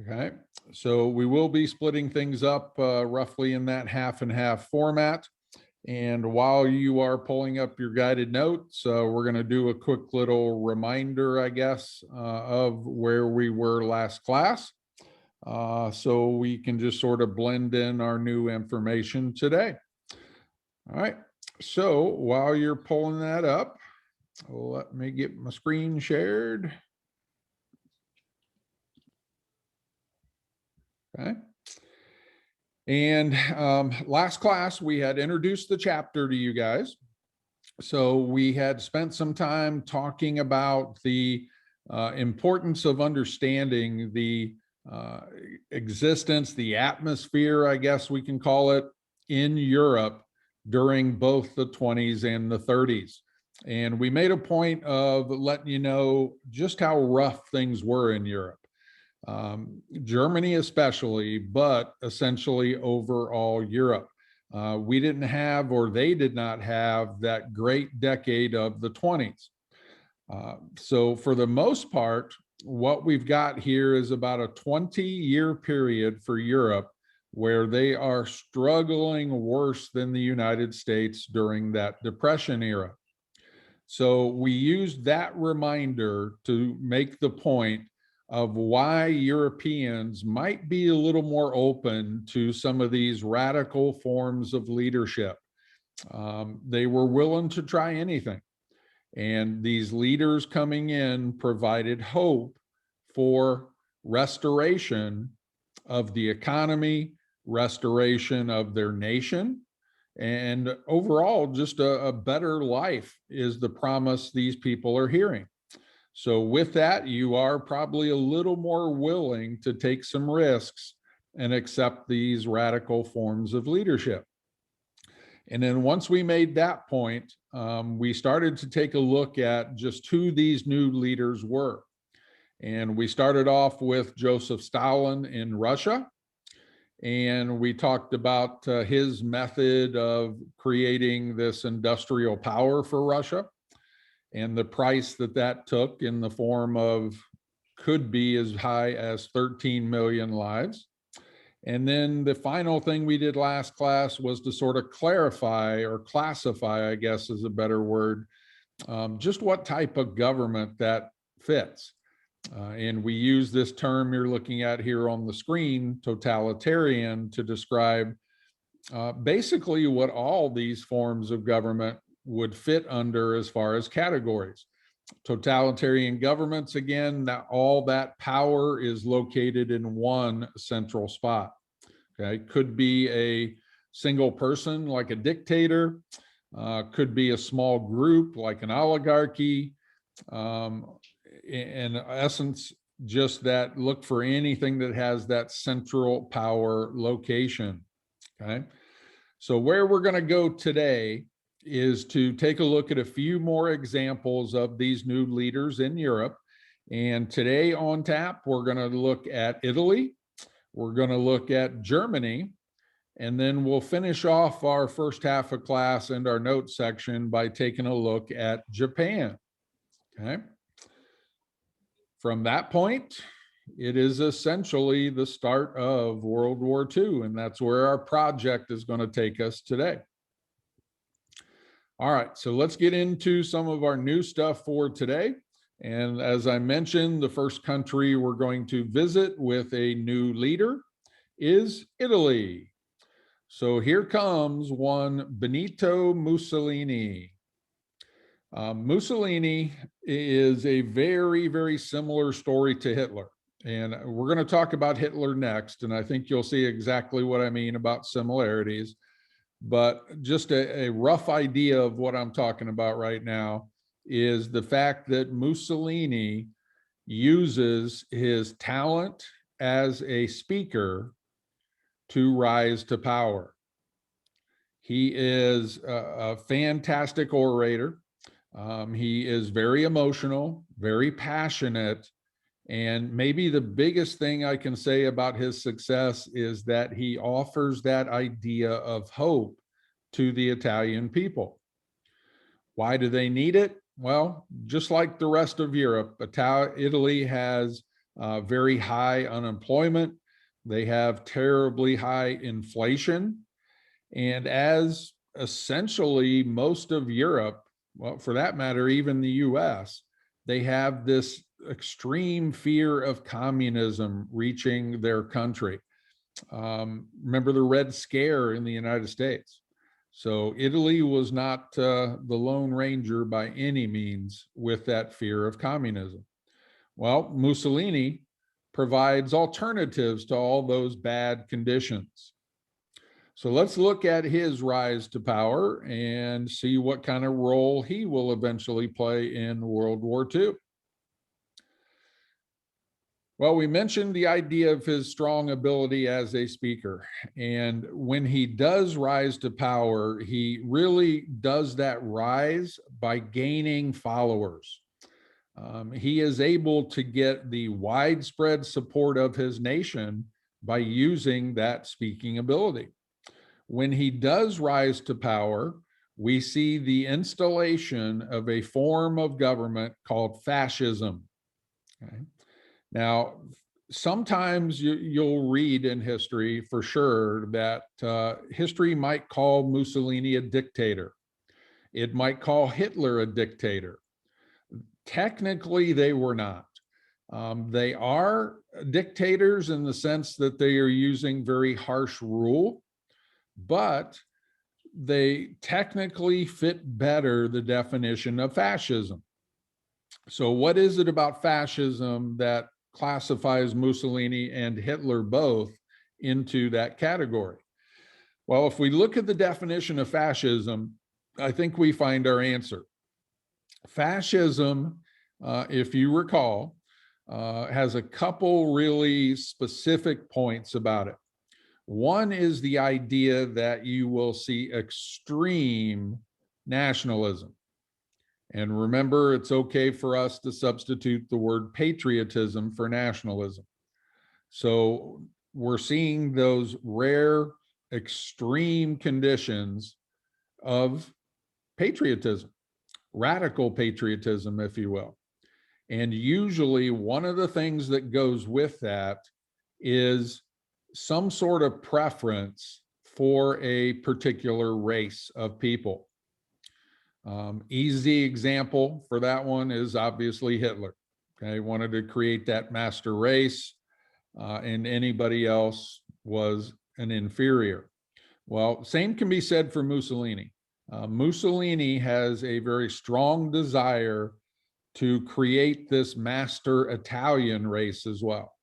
Okay, so we will be splitting things up roughly in that half and half format. And while you are pulling up your guided notes, we're going to do a quick little reminder, I guess, of where we were last class. So we can just sort of blend in our new information today. All right, so while you're pulling that up, let me get my screen shared. Okay. And last class, we had introduced the chapter to you guys. So we had spent some time talking about the importance of understanding the existence, the atmosphere, I guess we can call it, in Europe during both the 20s and the 30s. And we made a point of letting you know just how rough things were in Europe. Germany especially, but essentially overall Europe. We didn't have, or they did not have, that great decade of the 20s. So for the most part, what we've got here is about a 20-year period for Europe where they are struggling worse than the United States during that Depression era. So we used that reminder to make the point of why Europeans might be a little more open to some of these radical forms of leadership. They were willing to try anything. And these leaders coming in provided hope for restoration of the economy, restoration of their nation, and overall, just a better life is the promise these people are hearing. So with that, you are probably a little more willing to take some risks and accept these radical forms of leadership. And then once we made that point, we started to take a look at just who these new leaders were. And we started off with Joseph Stalin in Russia. And we talked about his method of creating this industrial power for Russia, and the price that that took in the form of could be as high as 13 million lives. And then the final thing we did last class was to sort of clarify or classify, I guess is a better word, just what type of government that fits. And we use this term you're looking at here on the screen, totalitarian, to describe basically what all these forms of government would fit under as far as categories. Totalitarian governments, again, all that power is located in one central spot. Okay, could be a single person like a dictator, could be a small group like an oligarchy. In essence, just that, look for anything that has that central power location. Okay, so where we're going to go today is to take a look at a few more examples of these new leaders in Europe. And today on tap, we're going to look at Italy, we're going to look at Germany, and then we'll finish off our first half of class and our notes section by taking a look at Japan. Okay. From that point, it is essentially the start of World War II, and that's where our project is going to take us today. All right, so let's get into some of our new stuff for today. And as I mentioned, the first country we're going to visit with a new leader is Italy. So here comes one Benito Mussolini. Mussolini is a very, very similar story to Hitler. And we're going to talk about Hitler next, and I think you'll see exactly what I mean about similarities. But just a rough idea of what I'm talking about right now is the fact that Mussolini uses his talent as a speaker to rise to power. He is a fantastic orator. He is very emotional, very passionate, and maybe the biggest thing I can say about his success is that he offers that idea of hope to the Italian people. Why do they need it? Well, just like the rest of Europe, Italy has very high unemployment. They have terribly high inflation. And as essentially most of Europe, well, for that matter, even the US, they have this extreme fear of communism reaching their country. Remember the Red Scare in the United States. So Italy was not the Lone Ranger by any means with that fear of communism. Well, Mussolini provides alternatives to all those bad conditions. So let's look at his rise to power and see what kind of role he will eventually play in World War II. Well, we mentioned the idea of his strong ability as a speaker. And when he does rise to power, he really does that rise by gaining followers. He is able to get the widespread support of his nation by using that speaking ability. When he does rise to power, we see the installation of a form of government called fascism. Okay? Now, sometimes you'll read in history for sure that history might call Mussolini a dictator. It might call Hitler a dictator. Technically, they were not. They are dictators in the sense that they are using very harsh rule, but they technically fit better the definition of fascism. So what is it about fascism that classifies Mussolini and Hitler both into that category? Well, if we look at the definition of fascism, I think we find our answer. Fascism, if you recall, has a couple really specific points about it. One is the idea that you will see extreme nationalism. And remember, it's okay for us to substitute the word patriotism for nationalism. So we're seeing those rare, extreme conditions of patriotism, radical patriotism, if you will. And usually one of the things that goes with that is some sort of preference for a particular race of people. Easy example for that one is obviously Hitler. Okay, wanted to create that master race, and anybody else was an inferior. Well, same can be said for Mussolini. Mussolini has a very strong desire to create this master Italian race as well.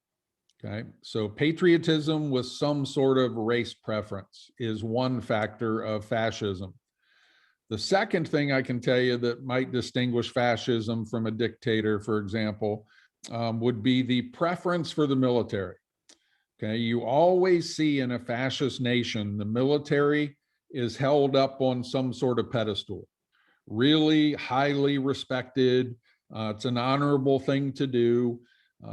Okay, so patriotism with some sort of race preference is one factor of fascism. The second thing I can tell you that might distinguish fascism from a dictator, for example, would be the preference for the military. Okay, you always see in a fascist nation, the military is held up on some sort of pedestal, really highly respected. It's an honorable thing to do.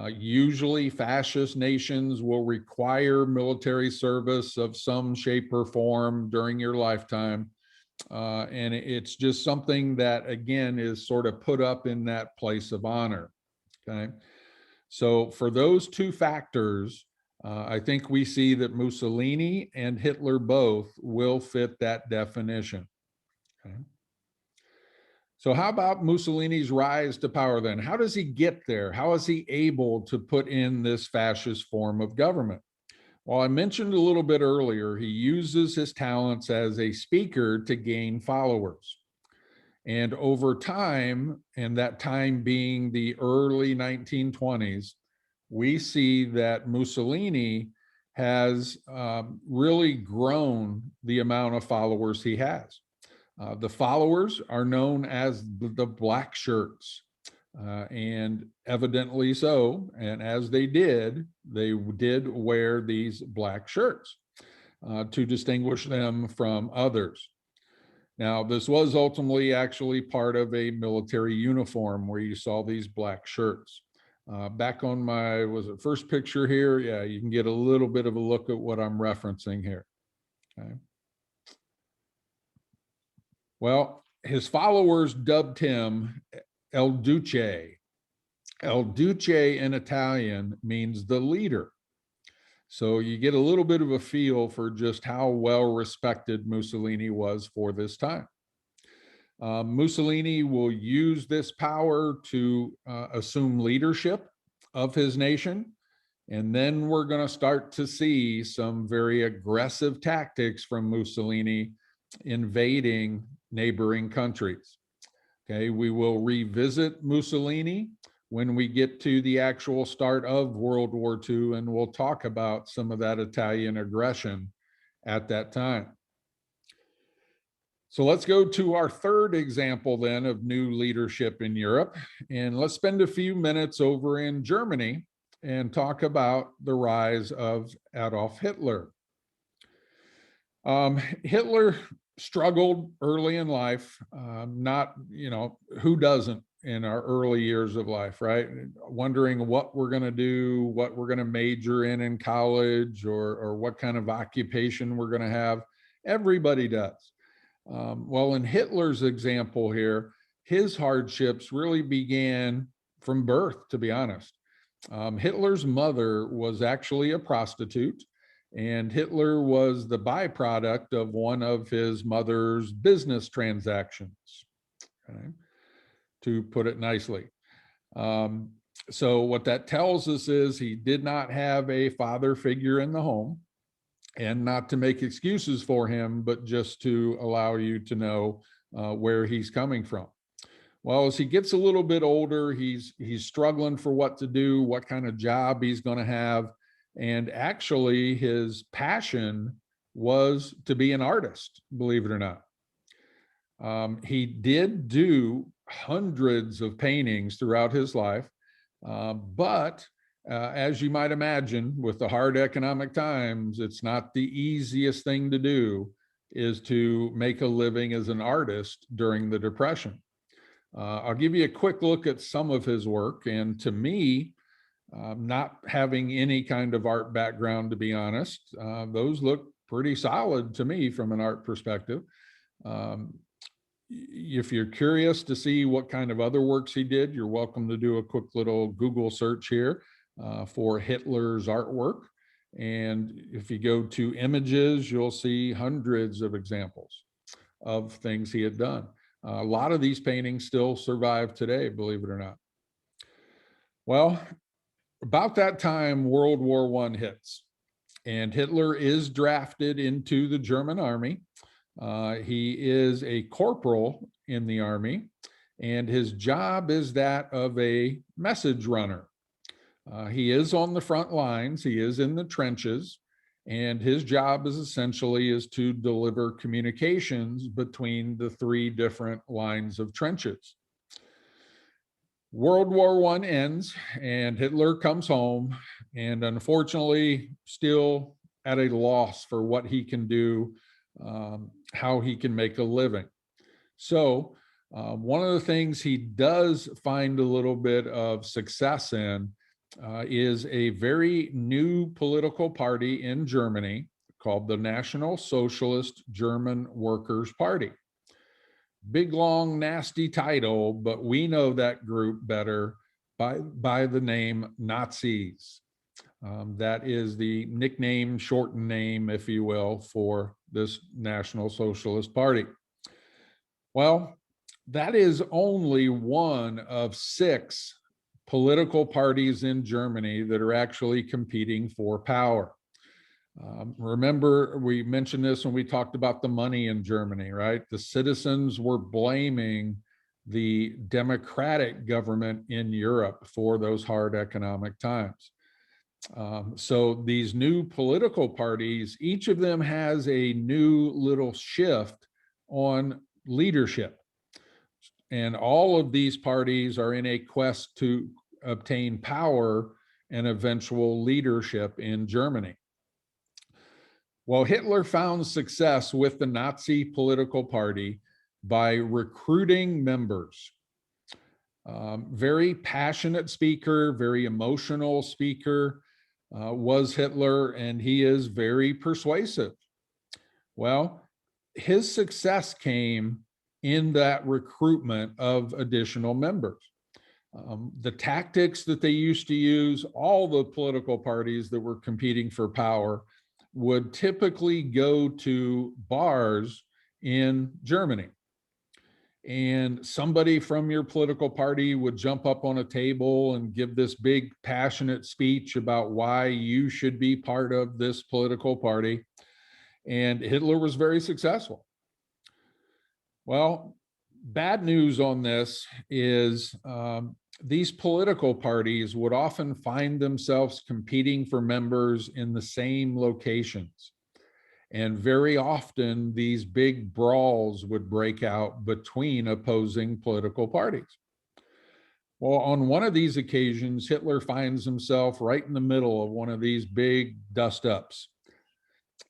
Usually fascist nations will require military service of some shape or form during your lifetime. And it's just something that, again, is sort of put up in that place of honor. Okay. So for those two factors, I think we see that Mussolini and Hitler both will fit that definition. Okay. So how about Mussolini's rise to power then? How does he get there? How is he able to put in this fascist form of government? Well, I mentioned a little bit earlier, he uses his talents as a speaker to gain followers. And over time, and that time being the early 1920s, we see that Mussolini has really grown the amount of followers he has. The followers are known as the black shirts. And evidently so, and as they did wear these black shirts to distinguish them from others. Now, this was ultimately actually part of a military uniform where you saw these black shirts. Back on my, was it first picture here? Yeah, you can get a little bit of a look at what I'm referencing here. Okay. Well, his followers dubbed him El Duce, El Duce in Italian means the leader. So you get a little bit of a feel for just how well respected Mussolini was for this time. Mussolini will use this power to assume leadership of his nation. And then we're going to start to see some very aggressive tactics from Mussolini invading neighboring countries. Okay, we will revisit Mussolini when we get to the actual start of World War II, and we'll talk about some of that Italian aggression at that time. So let's go to our third example then of new leadership in Europe, and let's spend a few minutes over in Germany and talk about the rise of Adolf Hitler. Hitler struggled early in life, who doesn't in our early years of life, right? Wondering what we're going to do, what we're going to major in college, or what kind of occupation we're going to have. Everybody does. Well, in Hitler's example here, his hardships really began from birth, to be honest. Hitler's mother was actually a prostitute, and Hitler was the byproduct of one of his mother's business transactions, okay, to put it nicely. So what that tells us is he did not have a father figure in the home, and not to make excuses for him, but just to allow you to know where he's coming from. Well, as he gets a little bit older, he's struggling for what to do, what kind of job he's going to have. And actually, his passion was to be an artist, believe it or not. He did do hundreds of paintings throughout his life, but as you might imagine, with the hard economic times, it's not the easiest thing to do is to make a living as an artist during the Depression. I'll give you a quick look at some of his work. And to me, not having any kind of art background, to be honest, those look pretty solid to me from an art perspective. If you're curious to see what kind of other works he did, you're welcome to do a quick little Google search here for Hitler's artwork. And if you go to images, you'll see hundreds of examples of things he had done. A lot of these paintings still survive today, believe it or not. Well, about that time, World War I hits, and Hitler is drafted into the German army. He is a corporal in the army, and his job is that of a message runner. He is on the front lines, he is in the trenches, and his job is essentially to deliver communications between the three different lines of trenches. World War I ends, and Hitler comes home, and unfortunately still at a loss for what he can do, how he can make a living. So one of the things he does find a little bit of success in is a very new political party in Germany called the National Socialist German Workers' Party. Big, long, nasty title, but we know that group better by the name Nazis. That is the nickname, shortened name, if you will, for this National Socialist Party. Well, that is only one of 6 political parties in Germany that are actually competing for power. Remember, we mentioned this when we talked about the money in Germany, right? The citizens were blaming the democratic government in Europe for those hard economic times. So these new political parties, each of them has a new little shift on leadership. And all of these parties are in a quest to obtain power and eventual leadership in Germany. Well, Hitler found success with the Nazi political party by recruiting members. Very passionate speaker, very emotional speaker was Hitler, and he is very persuasive. Well, his success came in that recruitment of additional members. The tactics that they used to use, all the political parties that were competing for power would typically go to bars in Germany. And somebody from your political party would jump up on a table and give this big passionate speech about why you should be part of this political party. And Hitler was very successful. Well, bad news on this is these political parties would often find themselves competing for members in the same locations. And very often, these big brawls would break out between opposing political parties. Well, on one of these occasions, Hitler finds himself right in the middle of one of these big dust-ups.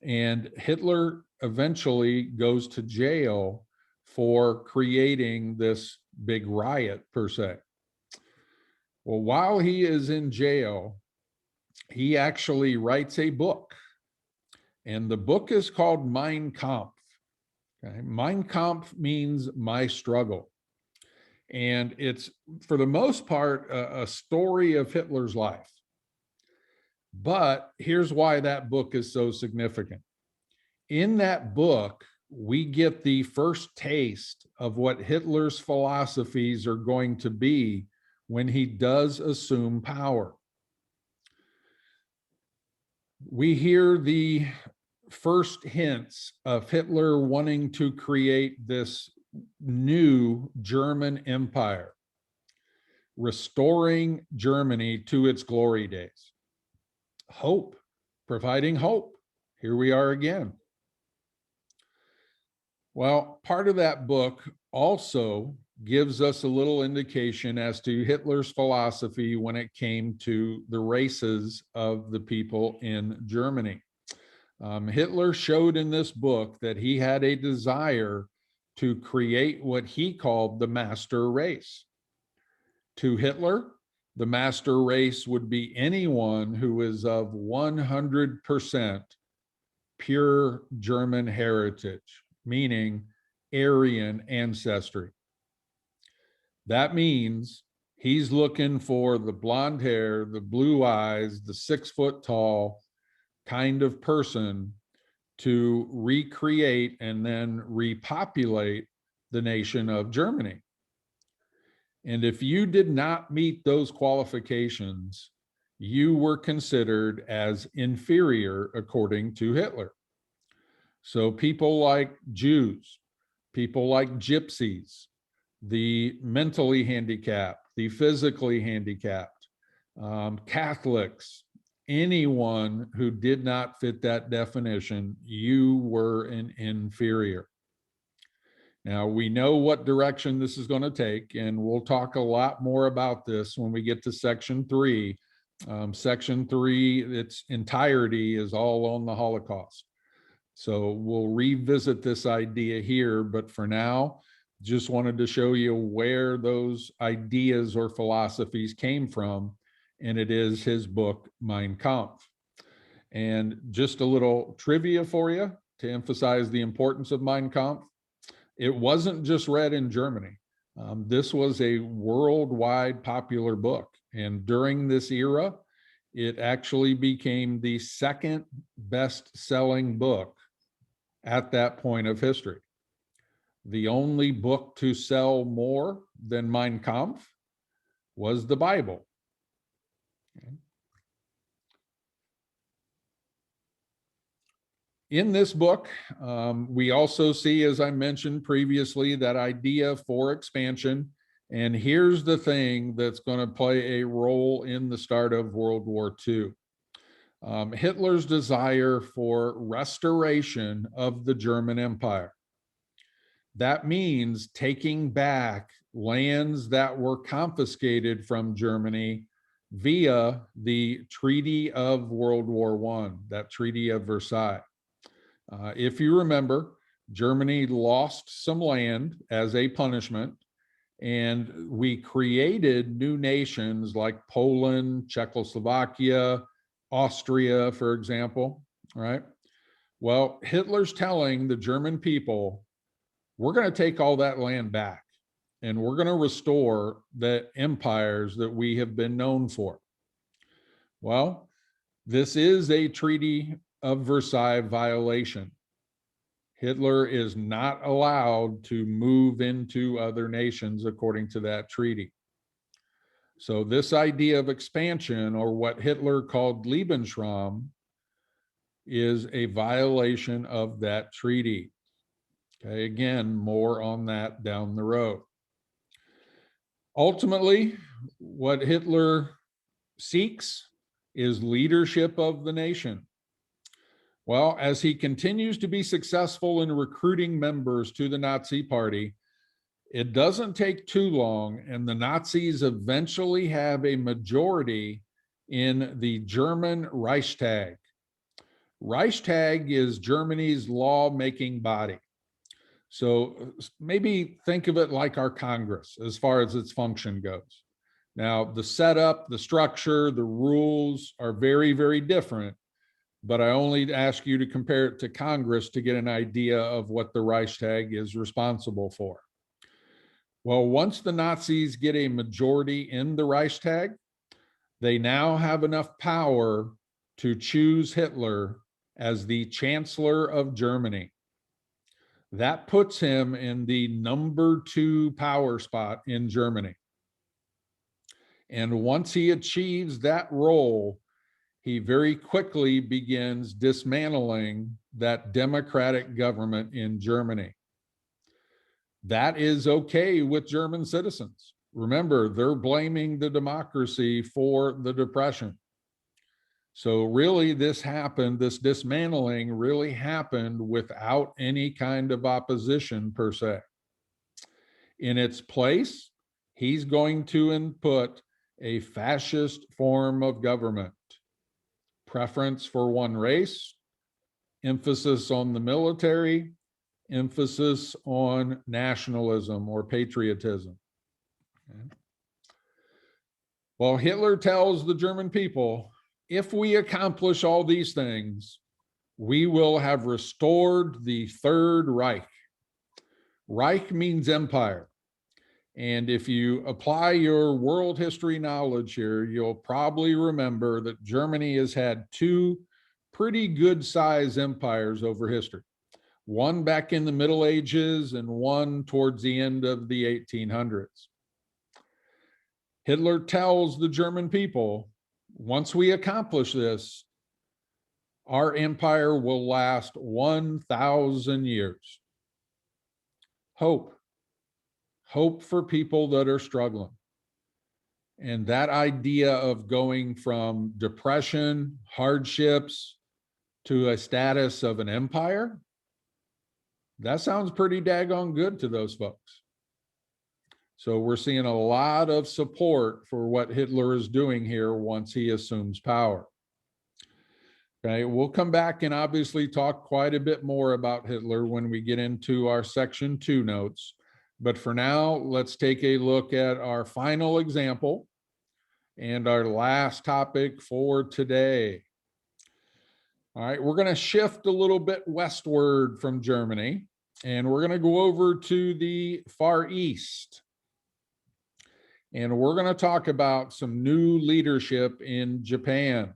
And Hitler eventually goes to jail for creating this big riot, per se. Well, while he is in jail, he actually writes a book. And the book is called Mein Kampf. Okay? Mein Kampf means my struggle. And it's, for the most part, a story of Hitler's life. But here's why that book is so significant. In that book, we get the first taste of what Hitler's philosophies are going to be when he does assume power. We hear the first hints of Hitler wanting to create this new German empire, restoring Germany to its glory days. Hope, providing hope. Here we are again. Well, part of that book also gives us a little indication as to Hitler's philosophy when it came to the races of the people in Germany. Hitler showed in this book that he had a desire to create what he called the master race. To Hitler, the master race would be anyone who is of 100% pure German heritage, meaning Aryan ancestry. That means he's looking for the blonde hair, the blue eyes, the 6 foot tall kind of person to recreate and then repopulate the nation of Germany. And if you did not meet those qualifications, you were considered as inferior according to Hitler. So people like Jews, people like gypsies, the mentally handicapped, the physically handicapped, Catholics, anyone who did not fit that definition, you were an inferior. Now, we know what direction this is going to take, and we'll talk a lot more about this when we get to section 3. Section 3, its entirety is all on the Holocaust. So we'll revisit this idea here, but for now, just wanted to show you where those ideas or philosophies came from, and it is his book, Mein Kampf. And just a little trivia for you to emphasize the importance of Mein Kampf. It wasn't just read in Germany. This was a worldwide popular book. And during this era, it actually became the second best-selling book at that point of history. The only book to sell more than Mein Kampf was the Bible. Okay. In this book, we also see, as I mentioned previously, that idea for expansion. And here's the thing that's going to play a role in the start of World War II. Hitler's desire for restoration of the German Empire. That means taking back lands that were confiscated from Germany via the Treaty of World War I, that Treaty of Versailles. If you remember, Germany lost some land as a punishment, and we created new nations like Poland, Czechoslovakia, Austria, for example, right? Well, Hitler's telling the German people, we're going to take all that land back. and we're going to restore the empires that we have been known for. Well, this is a Treaty of Versailles violation. Hitler is not allowed to move into other nations according to that treaty. So this idea of expansion, or what Hitler called Lebensraum, is a violation of that treaty. Okay, again, more on that down the road. Ultimately, what Hitler seeks is leadership of the nation. Well, as he continues to be successful in recruiting members to the Nazi Party, it doesn't take too long, and the Nazis eventually have a majority in the German Reichstag. Reichstag is Germany's law-making body. So maybe think of it like our Congress as far as its function goes. Now, the setup, the structure, the rules are very, very different, but I only ask you to compare it to Congress to get an idea of what the Reichstag is responsible for. Well, once the Nazis get a majority in the Reichstag, they now have enough power to choose Hitler as the Chancellor of Germany. That puts him in the number 2 power spot in Germany. And once he achieves that role, he very quickly begins dismantling that democratic government in Germany. That is okay with German citizens. Remember, they're blaming the democracy for the Depression. So really this happened, this dismantling really happened without any kind of opposition per se. In its place, he's going to input a fascist form of government, preference for one race, emphasis on the military, emphasis on nationalism or patriotism. Okay. Well, Hitler tells the German people, if we accomplish all these things, we will have restored the Third Reich. Reich means empire. And if you apply your world history knowledge here, you'll probably remember that Germany has had 2 pretty good sized empires over history. One back in the Middle Ages and one towards the end of the 1800s. Hitler tells the German people, once we accomplish this, our empire will last 1,000 years. Hope. Hope for people that are struggling. And that idea of going from depression, hardships, to a status of an empire, that sounds pretty daggone good to those folks. So we're seeing a lot of support for what Hitler is doing here once he assumes power. Okay, we'll come back and obviously talk quite a bit more about Hitler when we get into our section 2 notes. But for now, let's take a look at our final example and our last topic for today. All right, we're going to shift a little bit westward from Germany, and we're going to go over to the Far East. And we're going to talk about some new leadership in Japan.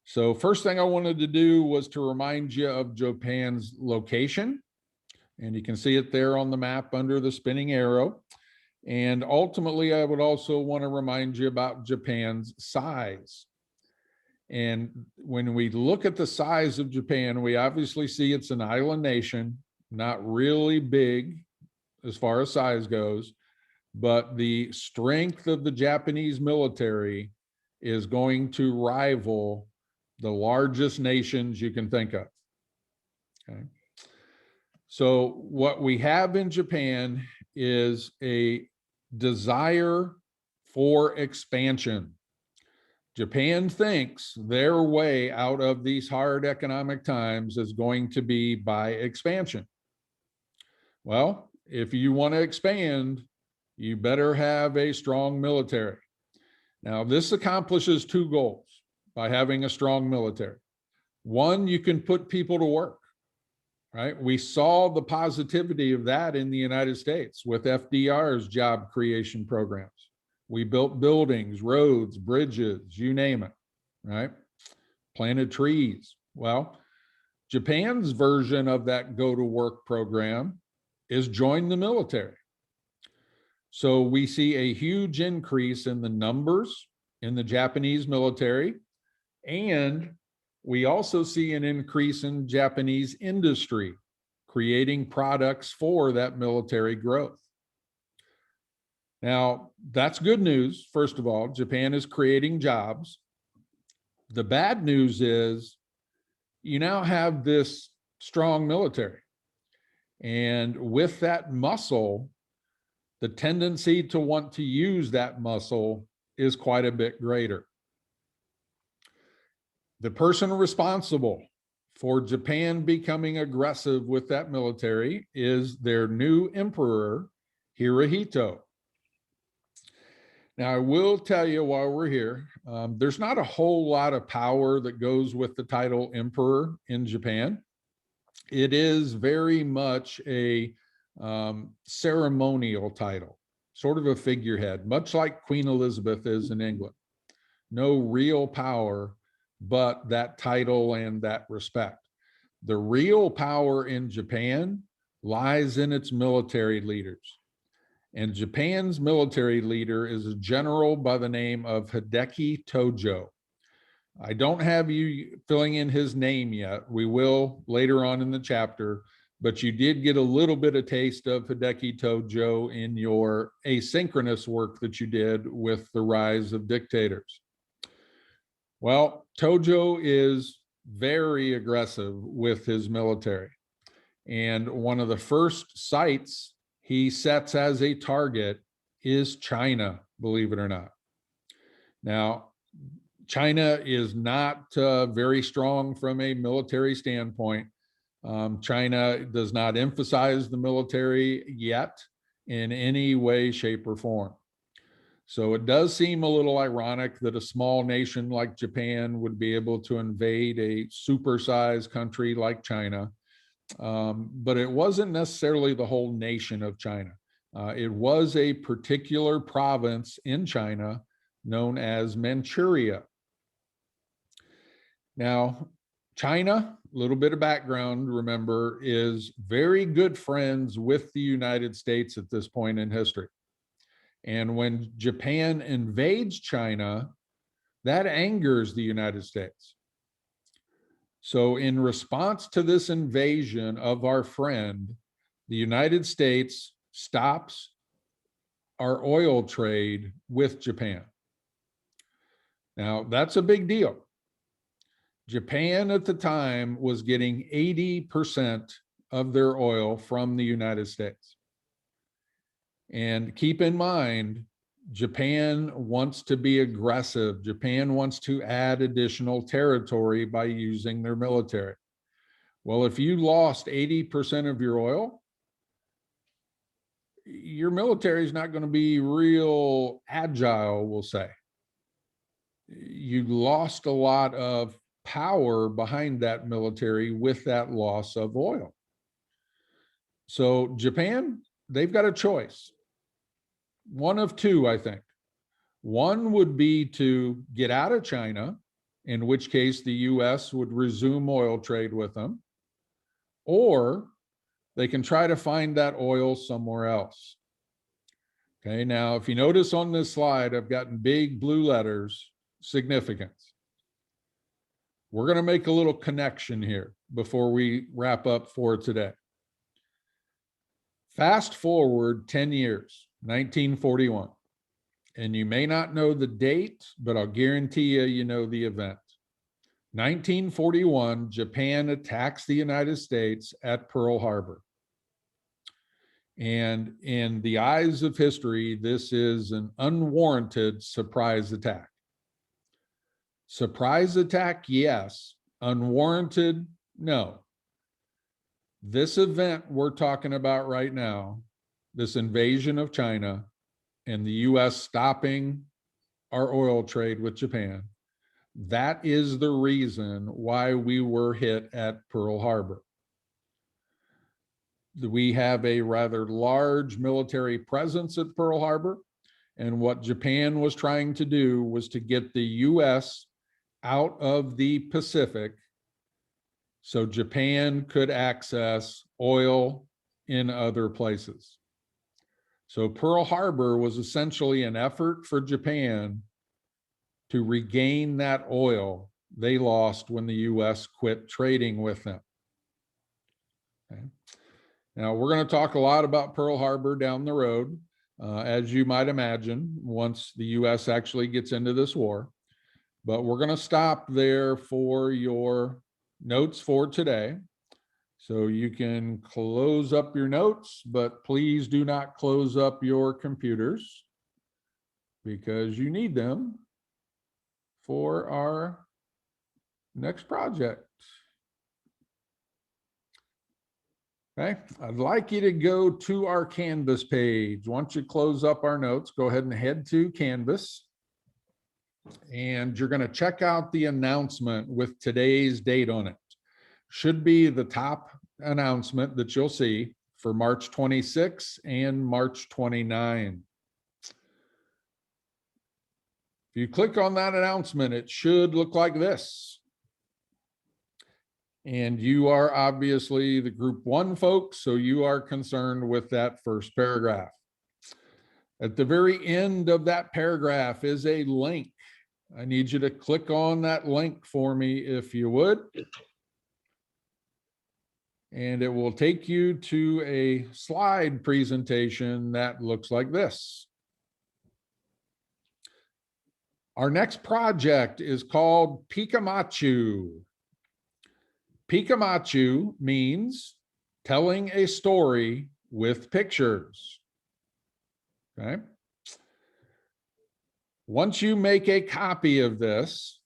So first thing I wanted to do was to remind you of Japan's location. And you can see it there on the map under the spinning arrow. And ultimately, I would also want to remind you about Japan's size. And when we look at the size of Japan, we obviously see it's an island nation, not really big as far as size goes, but the strength of the Japanese military is going to rival the largest nations you can think of. Okay. So what we have in Japan is a desire for expansion. Japan thinks their way out of these hard economic times is going to be by expansion. Well, if you want to expand, you better have a strong military. Now, this accomplishes 2 goals by having a strong military. One, you can put people to work. right? We saw the positivity of that in the United States with FDR's job creation programs. We built buildings, roads, bridges, you name it, right? Planted trees. Well, Japan's version of that go to work program is join the military. So we see a huge increase in the numbers in the Japanese military, and we also see an increase in Japanese industry, creating products for that military growth. Now, that's good news. First of all, Japan is creating jobs. The bad news is you now have this strong military. And with that muscle, the tendency to want to use that muscle is quite a bit greater. The person responsible for Japan becoming aggressive with that military is their new emperor, Hirohito. Now, I will tell you while we're here, there's not a whole lot of power that goes with the title emperor in Japan. It is very much a ceremonial title, sort of a figurehead, much like Queen Elizabeth is in England. No real power, but that title and that respect. The real power in Japan lies in its military leaders. And Japan's military leader is a general by the name of Hideki Tojo. I don't have you filling in his name yet. We will later on in the chapter, but you did get a little bit of taste of Hideki Tojo in your asynchronous work that you did with the rise of dictators. Well, Tojo is very aggressive with his military. And one of the first sites he sets as a target is China, believe it or not. Now, China is not very strong from a military standpoint. China does not emphasize the military yet in any way, shape, or form. So it does seem a little ironic that a small nation like Japan would be able to invade a supersized country like China. But it wasn't necessarily the whole nation of China. It was a particular province in China known as Manchuria. Now, China, a little bit of background, remember, is very good friends with the United States at this point in history. And when Japan invades China, that angers the United States. So in response to this invasion of our friend, the United States stops our oil trade with Japan. Now, that's a big deal. Japan at the time was getting 80% of their oil from the United States. And keep in mind, Japan wants to be aggressive. Japan wants to add additional territory by using their military. Well, if you lost 80% of your oil, your military is not going to be real agile, we'll say. You lost a lot of power behind that military with that loss of oil. So Japan, they've got a choice. One of two, I think. One would be to get out of China, in which case the US would resume oil trade with them, or they can try to find that oil somewhere else. Okay, now if you notice on this slide, I've gotten big blue letters, significance. We're going to make a little connection here before we wrap up for today. Fast forward 10 years, 1941. And you may not know the date, but I'll guarantee you know the event. 1941, Japan attacks the United States at Pearl Harbor. And in the eyes of history, this is an unwarranted surprise attack. Surprise attack, yes. Unwarranted, no. This event we're talking about right now, this invasion of China and the US stopping our oil trade with Japan, that is the reason why we were hit at Pearl Harbor. we have a rather large military presence at Pearl Harbor. And what Japan was trying to do was to get the US out of the Pacific so Japan could access oil in other places. So Pearl Harbor was essentially an effort for Japan to regain that oil they lost when the US quit trading with them. Okay. Now, we're going to talk a lot about Pearl Harbor down the road, as you might imagine, once the US actually gets into this war. But we're going to stop there for your notes for today. So you can close up your notes, but please do not close up your computers because you need them for our next project. Okay, I'd like you to go to our Canvas page. Once you close up our notes, go ahead and head to Canvas. And you're going to check out the announcement with today's date on it. Should be the top announcement that you'll see for March 26 and March 29. If you click on that announcement, it should look like this. And you are obviously the group 1 folks, so you are concerned with that first paragraph. At the very end of that paragraph is a link. I need you to click on that link for me if you would. And it will take you to a slide presentation that looks like this. Our next project is called Pikamachu. Pikamachu means telling a story with pictures. Okay. Once you make a copy of this,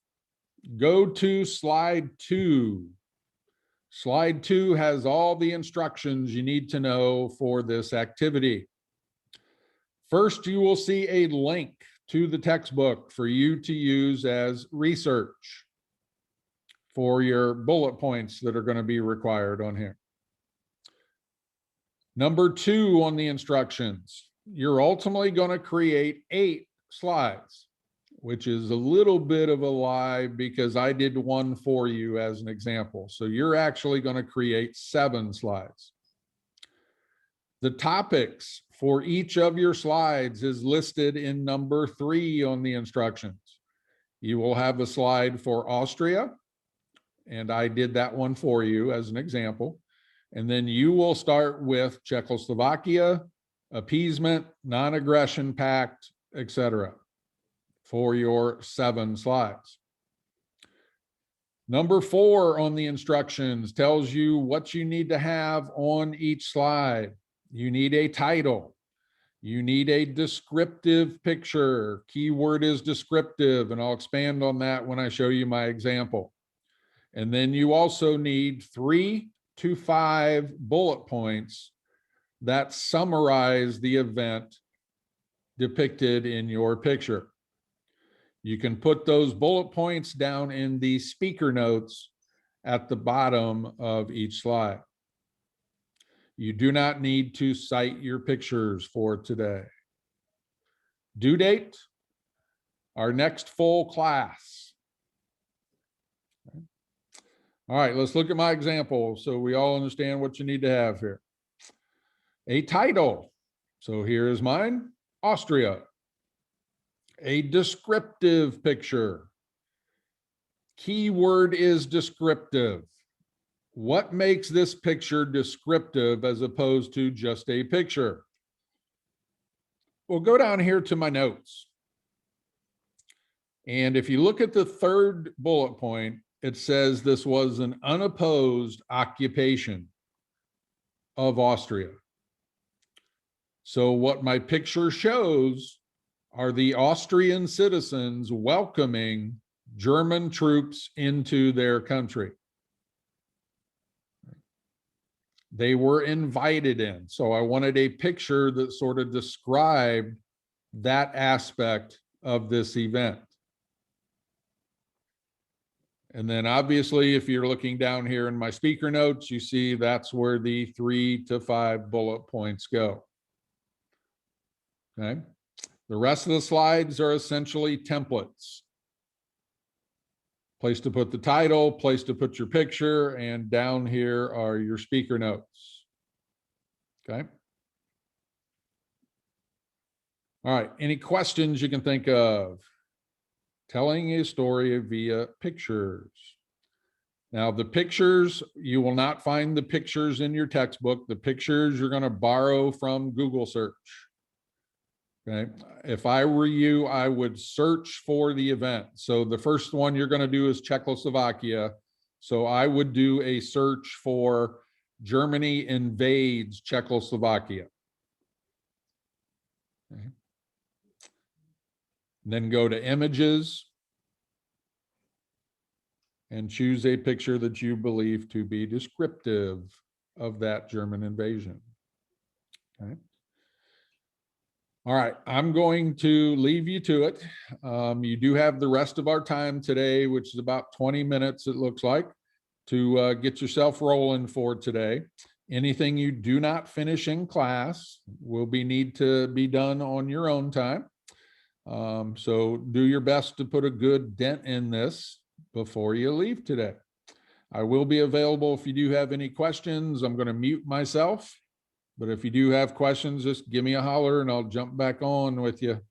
go to slide 2. Slide 2 has all the instructions you need to know for this activity. First, you will see a link to the textbook for you to use as research for your bullet points that are going to be required on here. Number 2 on the instructions, you're ultimately going to create 8 slides, which is a little bit of a lie because I did one for you as an example. So you're actually going to create 7 slides. The topics for each of your slides is listed in number 3 on the instructions. You will have a slide for Austria, and I did that one for you as an example. And then you will start with Czechoslovakia, appeasement, non-aggression pact, etc. for your 7 slides. Number 4 on the instructions tells you what you need to have on each slide. You need a title. You need a descriptive picture. Keyword is descriptive, and I'll expand on that when I show you my example. And then you also need 3 to 5 bullet points that summarize the event depicted in your picture. You can put those bullet points down in the speaker notes at the bottom of each slide. You do not need to cite your pictures for today. Due date, our next full class. All right, let's look at my example so we all understand what you need to have here. A title. So here is mine, Austria. A descriptive picture. Keyword is descriptive. What makes this picture descriptive as opposed to just a picture? We'll go down here to my notes. And if you look at the 3rd bullet point, it says this was an unopposed occupation of Austria. So what my picture shows are the Austrian citizens welcoming German troops into their country. They were invited in. So I wanted a picture that sort of described that aspect of this event. And then obviously, if you're looking down here in my speaker notes, you see that's where the 3 to 5 bullet points go. Okay. The rest of the slides are essentially templates. Place to put the title, place to put your picture, and down here are your speaker notes. Okay. All right. Any questions you can think of? Telling a story via pictures. Now, the pictures, you will not find the pictures in your textbook. The pictures you're going to borrow from Google search. Okay. If I were you, I would search for the event. So the first one you're going to do is Czechoslovakia. So I would do a search for Germany invades Czechoslovakia. Okay. Then go to images and choose a picture that you believe to be descriptive of that German invasion. Okay. All right, I'm going to leave you to it. You do have the rest of our time today, which is about 20 minutes, it looks like, to get yourself rolling for today. Anything you do not finish in class will need to be done on your own time. So do your best to put a good dent in this before you leave today. I will be available if you do have any questions. I'm going to mute myself. But if you do have questions, just give me a holler and I'll jump back on with you.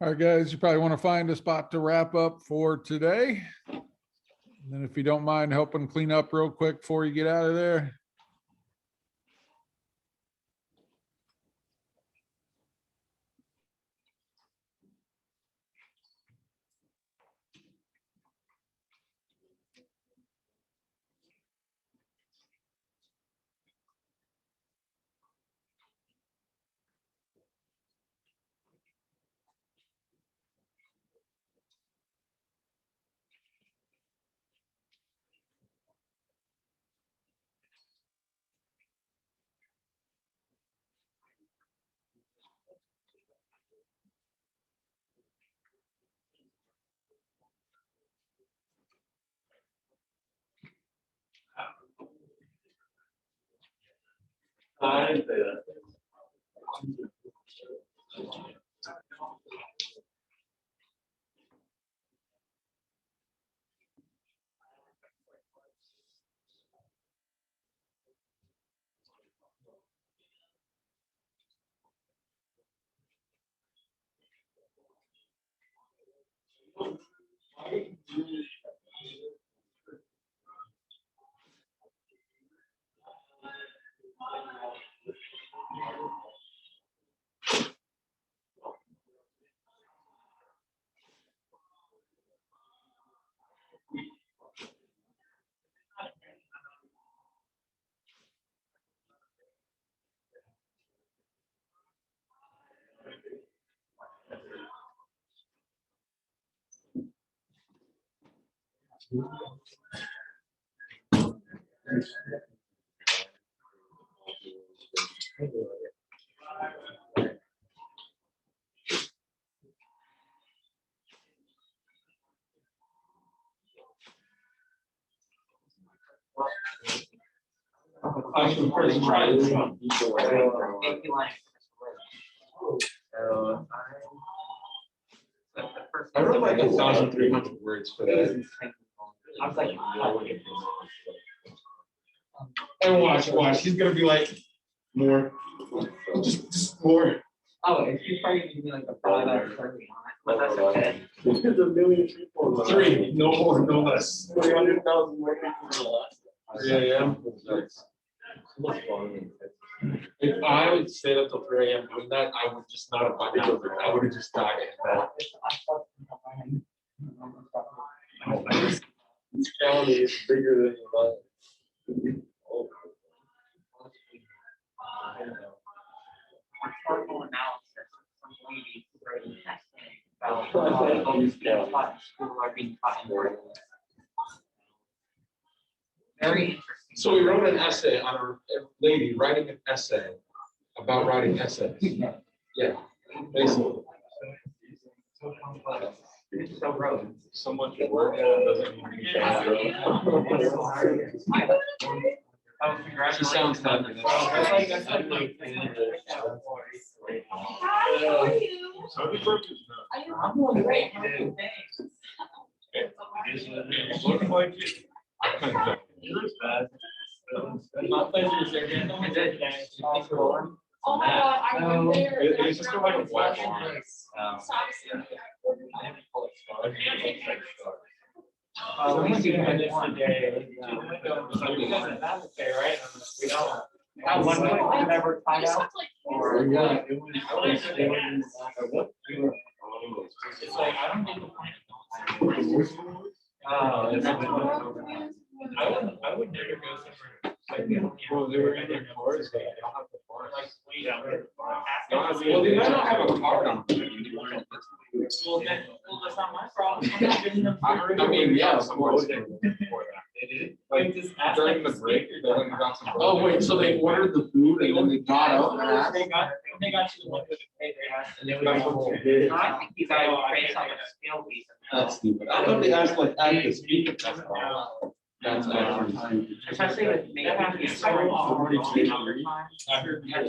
All right, guys, you probably want to find a spot to wrap up for today. And then if you don't mind helping clean up real quick before you get out of there. I didn't say that. I should first try this one. I wrote like 1,300 words for that. I was like, and watch. He's gonna be like, more. Just more. Oh, if you probably give me like a 5 out of 30 on it, but that's okay. There's a million people. 3, no more, no less. 300,000 more people. Yeah. If I would stay up till 3 a.m. doing that, I would just not have gotten out of it. I would have just died in bed. This county is bigger than your life. Historical analysis, some lady wrote an essay about those people taught in school are being taught in Oregon. Very interesting. So we wrote an essay on a lady writing an essay about writing essays. Yeah, basically. So wrote. So much work doesn't mean you Oh, congratulations. She sounds happy. Hi, how are you? I'm doing great. Looking like you. I couldn't tell. My pleasure, sir. Oh my God, I went there. It's just like a black line. At least you had one. At one point, you never find out. Or It's like, I don't get the point. Oh, I would never go somewhere. Well, they were in their cars, they don't have the cars. Well, Well, they might not have a car on. Well, that's not my problem. I'm not giving them. I mean, yeah, some roads before that. They did. Like during the break, they went and got some. Oh, wait, so they ordered the food and then they got up and asked? They got to the one with the pay they asked. And then we That's what they did. I think you guys based on a scale visa. That's stupid. I thought they asked like at the speaker festival. That's actually stupid. Especially with maybe so long.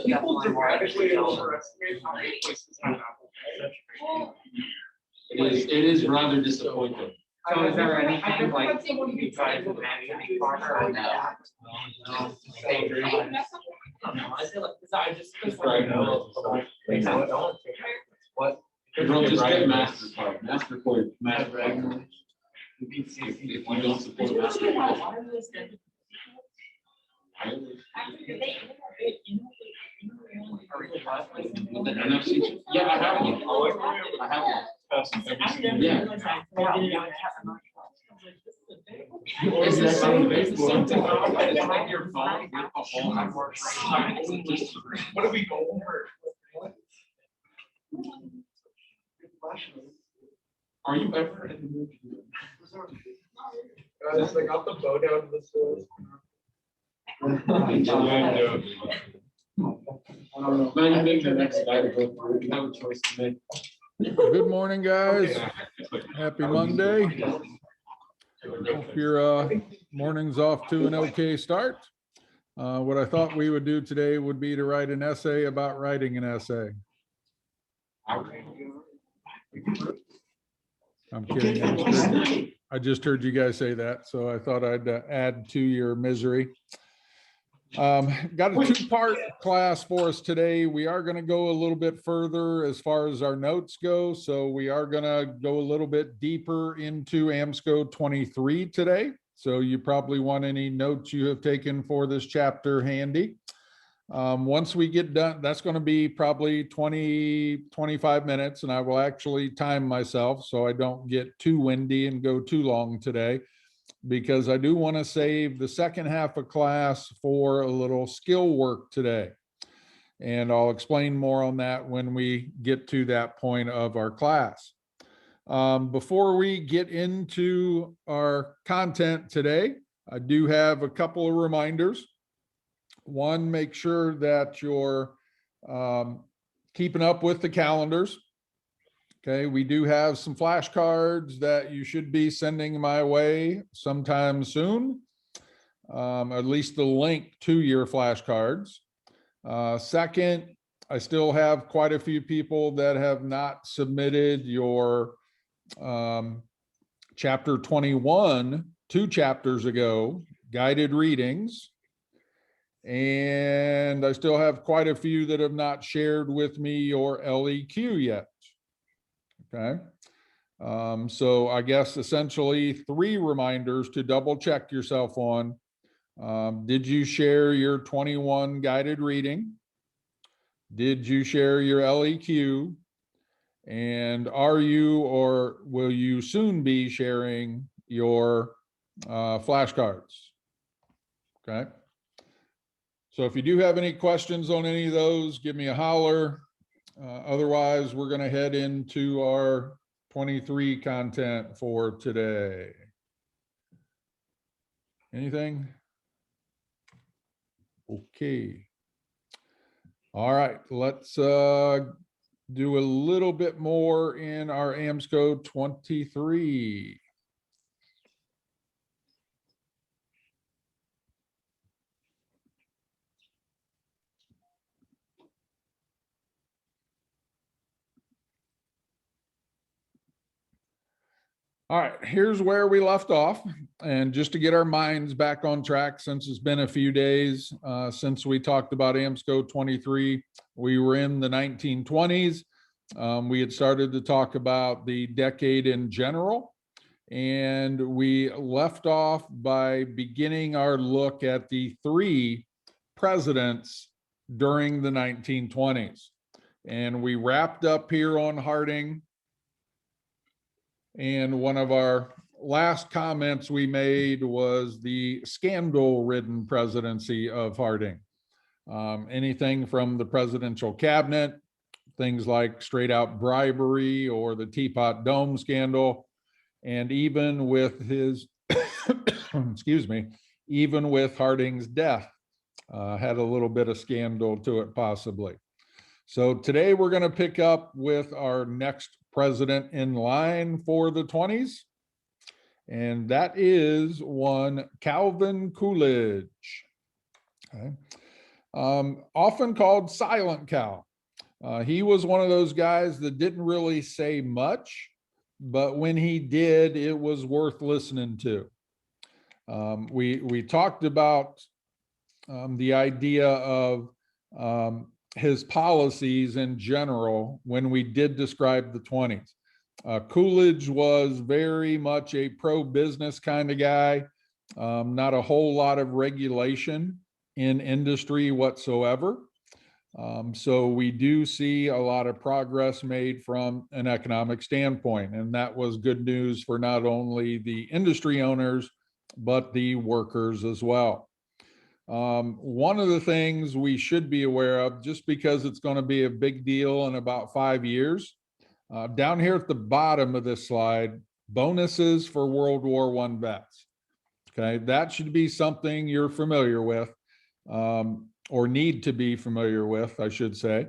People dramatically overestimate how many places have Apple Pay. It is rather disappointing. So is there anything like you guys imagine any partner or no? No. Stay green. I feel like, I just. Right. What? Bro, just get Right. MasterCard, MasterCard, MasterCard. If you don't support MasterCard. With the NFC chip? Yeah, I have one. I have one. Yeah. It's the same, it's the same thing. It's like your phone with a whole network. What do we go over? Are you ever in the mood to do it? It's like off the boat down to the store. Man, you make the next guy to go through, you have a choice to make. Good morning, guys. Happy Monday. Hope your morning's off to an okay start. What I thought we would do today would be to write an essay about writing an essay. I'm kidding. I just heard you guys say that, so I thought I'd add to your misery. Got a two-part class for us today. We are going to go a little bit further as far as our notes go. So we are going to go a little bit deeper into AMSCO 23 today. So you probably want any notes you have taken for this chapter handy. Once we get done, that's going to be probably 20-25 minutes, and I will actually time myself so I don't get too windy and go too long today, because I do want to save the second half of class for a little skill work today. And I'll explain more on that when we get to that point of our class. Before we get into our content today, I do have a couple of reminders. One, make sure that you're keeping up with the calendars. Okay, we do have some flashcards that you should be sending my way sometime soon, at least the link to your flashcards. Second, I still have quite a few people that have not submitted your chapter 21 2 chapters ago, guided readings. And I still have quite a few that have not shared with me your LEQ yet. Okay. So I guess essentially 3 reminders to double check yourself on. Did you share your 21 guided reading? Did you share your LEQ? And are you or will you soon be sharing your flashcards? Okay. So if you do have any questions on any of those, give me a holler. Otherwise, we're going to head into our 23 content for today. Anything? Okay. All right, let's do a little bit more in our AMSCO 23. All right, here's where we left off. And just to get our minds back on track, since it's been a few days since we talked about AMSCO 23, we were in the 1920s. We had started to talk about the decade in general, and we left off by beginning our look at the 3 presidents during the 1920s. And we wrapped up here on Harding. And one of our last comments we made was the scandal-ridden presidency of Harding. Anything from the presidential cabinet, things like straight-out bribery or the Teapot Dome scandal, and even with his, excuse me, even with Harding's death, had a little bit of scandal to it possibly. So today we're going to pick up with our next president in line for the 20s, and that is one Calvin Coolidge. Okay. Often called Silent Cal. He was one of those guys that didn't really say much, but when he did, it was worth listening to. We talked about the idea of his policies in general when we did describe the 20s. Coolidge was very much a pro-business kind of guy, not a whole lot of regulation in industry whatsoever. So we do see a lot of progress made from an economic standpoint, and that was good news for not only the industry owners, but the workers as well. One of the things we should be aware of, just because it's going to be a big deal in about 5 years, down here at the bottom of this slide, bonuses for World War I vets. Okay, that should be something you're familiar with, or need to be familiar with, I should say,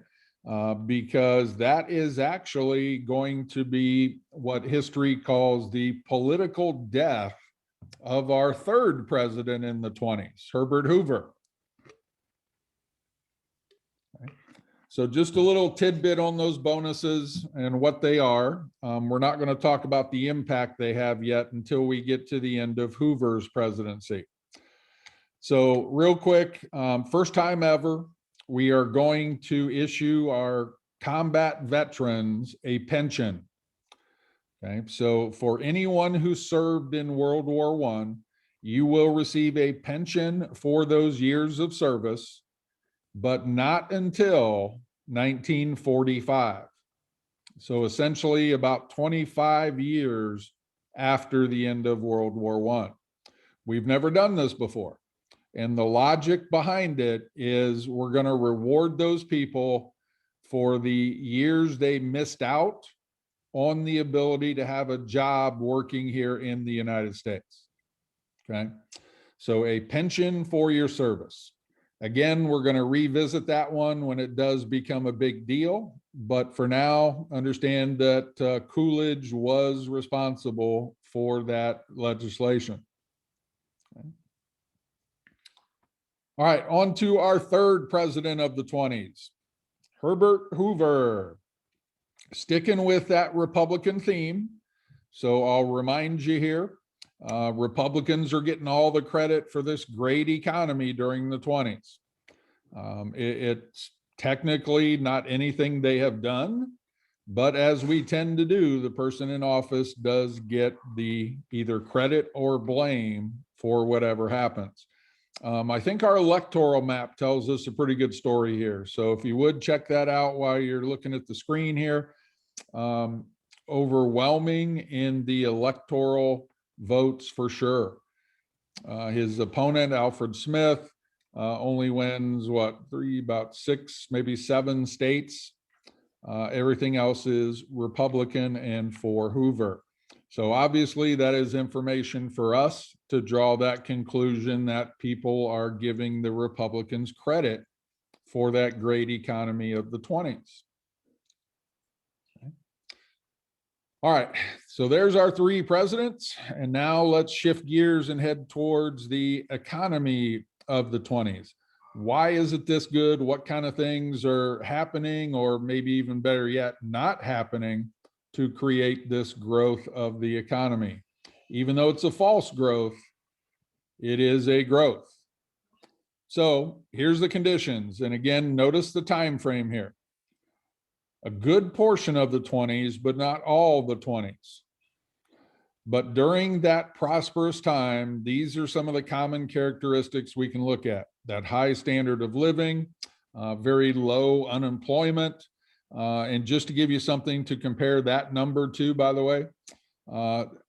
because that is actually going to be what history calls the political death of our third president in the 20s, Herbert Hoover. Okay. So just a little tidbit on those bonuses and what they are. We're not going to talk about the impact they have yet until we get to the end of Hoover's presidency. So real quick, first time ever, we are going to issue our combat veterans a pension. Okay, so for anyone who served in World War I, you will receive a pension for those years of service, but not until 1945. So essentially about 25 years after the end of World War I. We've never done this before. And the logic behind it is we're going to reward those people for the years they missed out on the ability to have a job working here in the United States. Okay, so a pension for your service. Again, we're going to revisit that one when it does become a big deal. But for now, understand that Coolidge was responsible for that legislation. Okay. All right, on to our third president of the 20s, Herbert Hoover. Sticking with that Republican theme. So I'll remind you here, Republicans are getting all the credit for this great economy during the 20s. It's technically not anything they have done, but as we tend to do, the person in office does get the either credit or blame for whatever happens. I think our electoral map tells us a pretty good story here. So if you would check that out while you're looking at the screen here. Overwhelming in the electoral votes for sure. His opponent, Alfred Smith, only wins about 6, maybe 7 states. Everything else is Republican and for Hoover. So obviously that is information for us to draw that conclusion that people are giving the Republicans credit for that great economy of the 20s. All right, so there's our 3 presidents. And now let's shift gears and head towards the economy of the 20s. Why is it this good? What kind of things are happening, or maybe even better yet, not happening to create this growth of the economy? Even though it's a false growth, it is a growth. So here's the conditions. And again, notice the time frame here. A good portion of the 20s, but not all the 20s. But during that prosperous time, these are some of the common characteristics we can look at. That high standard of living, very low unemployment. And just to give you something to compare that number to, by the way,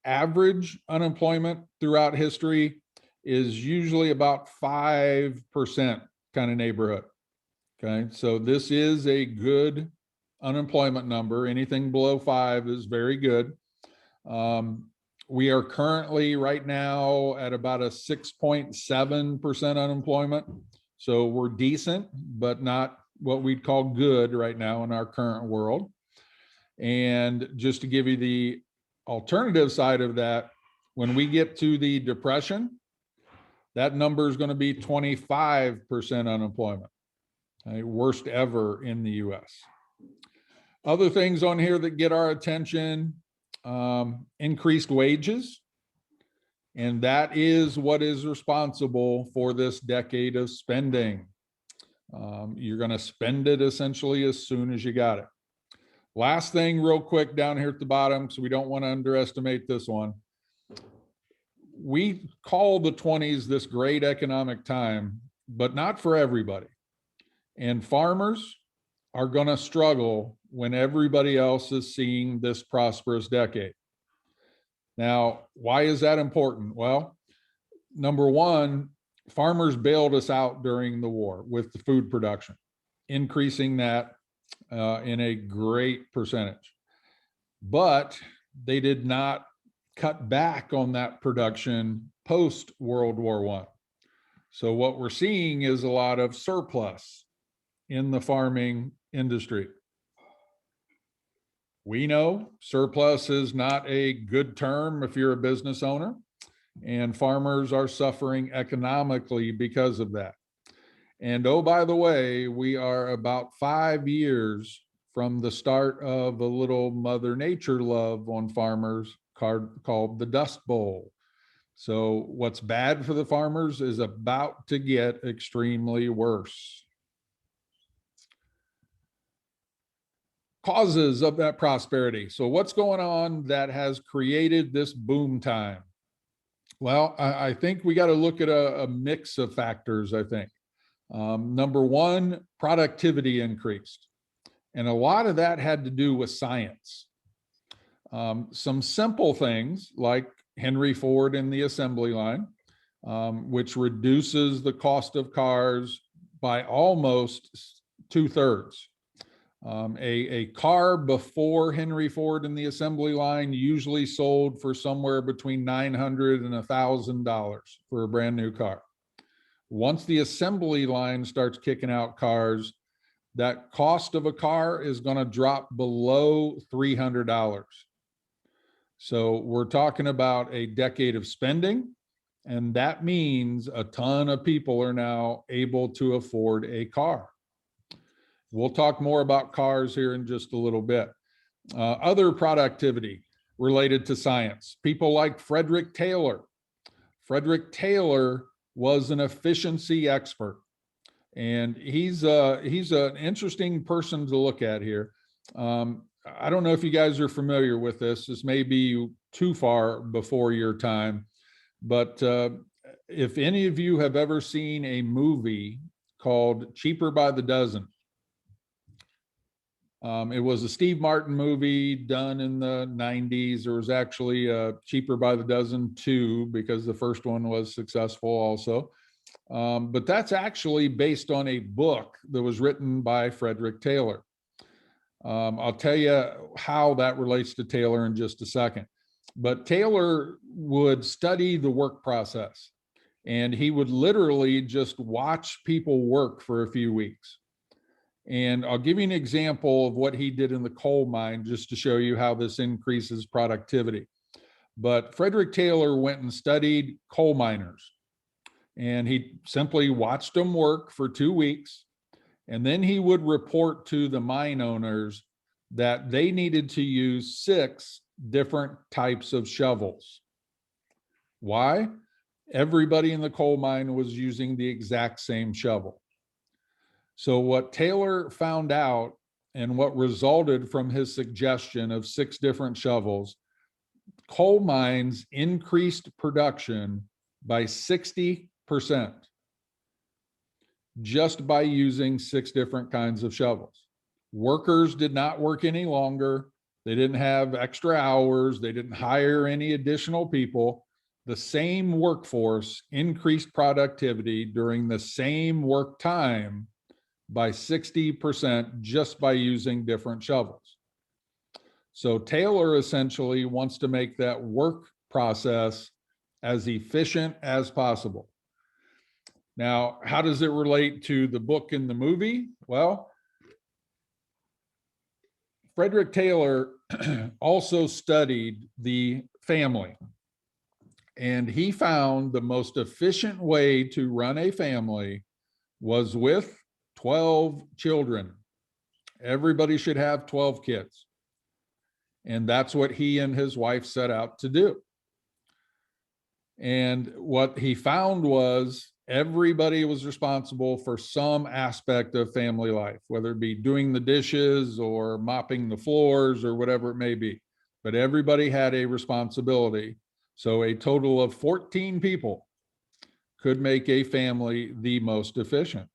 average unemployment throughout history is usually about 5% kind of neighborhood. Okay, so this is a good unemployment number. Anything below 5 is very good. We are currently right now at about a 6.7% unemployment. So we're decent, but not what we'd call good right now in our current world. And just to give you the alternative side of that, when we get to the Depression, that number is going to be 25% unemployment. Okay, worst ever in the US. Other things on here that get our attention, increased wages. And that is what is responsible for this decade of spending. You're going to spend it essentially as soon as you got it. Last thing real quick down here at the bottom, so we don't want to underestimate this one. We call the 20s this great economic time, but not for everybody. And farmers are going to struggle when everybody else is seeing this prosperous decade. Now, why is that important? Well, number one, farmers bailed us out during the war with the food production, increasing that in a great percentage. But they did not cut back on that production post World War I. So what we're seeing is a lot of surplus in the farming industry. We know surplus is not a good term if you're a business owner, and farmers are suffering economically because of that. And oh, by the way, we are about 5 years from the start of a little Mother Nature love on farmers called the Dust Bowl. So what's bad for the farmers is about to get extremely worse. Causes of that prosperity. So what's going on that has created this boom time? Well, I think we got to look at a mix of factors, I think. Number one, productivity increased. And a lot of that had to do with science. Some simple things like Henry Ford in the assembly line, which reduces the cost of cars by almost 2/3. A car before Henry Ford in the assembly line usually sold for somewhere between $900 and $1,000 for a brand new car. Once the assembly line starts kicking out cars, that cost of a car is going to drop below $300. So we're talking about a decade of spending, and that means a ton of people are now able to afford a car. We'll talk more about cars here in just a little bit. Other productivity related to science, people like Frederick Taylor. Frederick Taylor was an efficiency expert, and he's an interesting person to look at here. I don't know if you guys are familiar with this. This may be too far before your time, but if any of you have ever seen a movie called Cheaper by the Dozen, it was a Steve Martin movie done in the 90s. There was actually Cheaper by the Dozen 2 because the first one was successful also. But that's actually based on a book that was written by Frederick Taylor. I'll tell you how that relates to Taylor in just a second. But Taylor would study the work process, and he would literally just watch people work for a few weeks. And I'll give you an example of what he did in the coal mine just to show you how this increases productivity. But Frederick Taylor went and studied coal miners, and he simply watched them work for 2 weeks. And then he would report to the mine owners that they needed to use 6 different types of shovels. Why? Everybody in the coal mine was using the exact same shovel. So what Taylor found out and what resulted from his suggestion of 6 different shovels, coal mines increased production by 60% just by using 6 different kinds of shovels. Workers did not work any longer. They didn't have extra hours. They didn't hire any additional people. The same workforce increased productivity during the same work time by 60% just by using different shovels. So Taylor essentially wants to make that work process as efficient as possible. Now, how does it relate to the book and the movie? Well, Frederick Taylor also studied the family, and he found the most efficient way to run a family was with 12 children. Everybody should have 12 kids. And that's what he and his wife set out to do. And what he found was Everybody was responsible for some aspect of family life, whether it be doing the dishes or mopping the floors or whatever it may be. But everybody had a responsibility. So a total of 14 people could make a family the most efficient.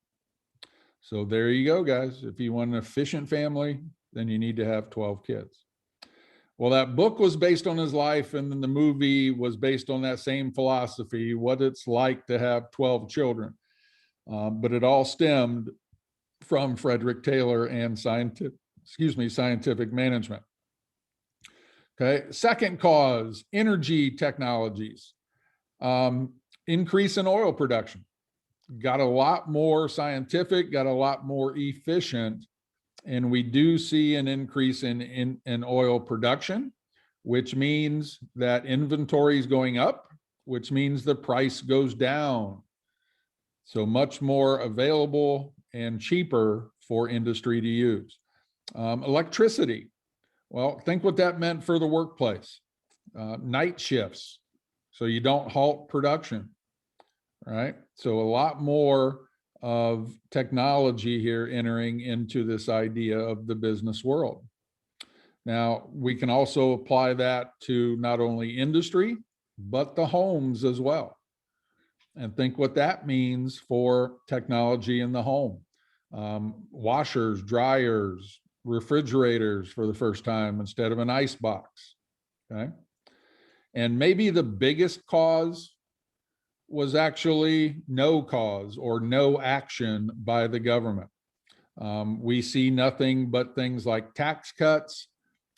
So there you go, guys. If you want an efficient family, then you need to have 12 kids. Well, that book was based on his life, and then the movie was based on that same philosophy, what it's like to have 12 children. But it all stemmed from Frederick Taylor and scientific management. Okay, second cause, energy technologies. Increase in oil production. Got a lot more scientific, got a lot more efficient, and we do see an increase in oil production, which means that inventory is going up, which means the price goes down. So much more available and cheaper for industry to use. Electricity. Well, think what that meant for the workplace. Night shifts, so you don't halt production, right? So a lot more of technology here entering into this idea of the business world. Now, we can also apply that to not only industry, but the homes as well. And think what that means for technology in the home. Washers, dryers, refrigerators for the first time instead of an ice box, okay? And maybe the biggest cause was actually no cause or no action by the government. We see nothing but things like tax cuts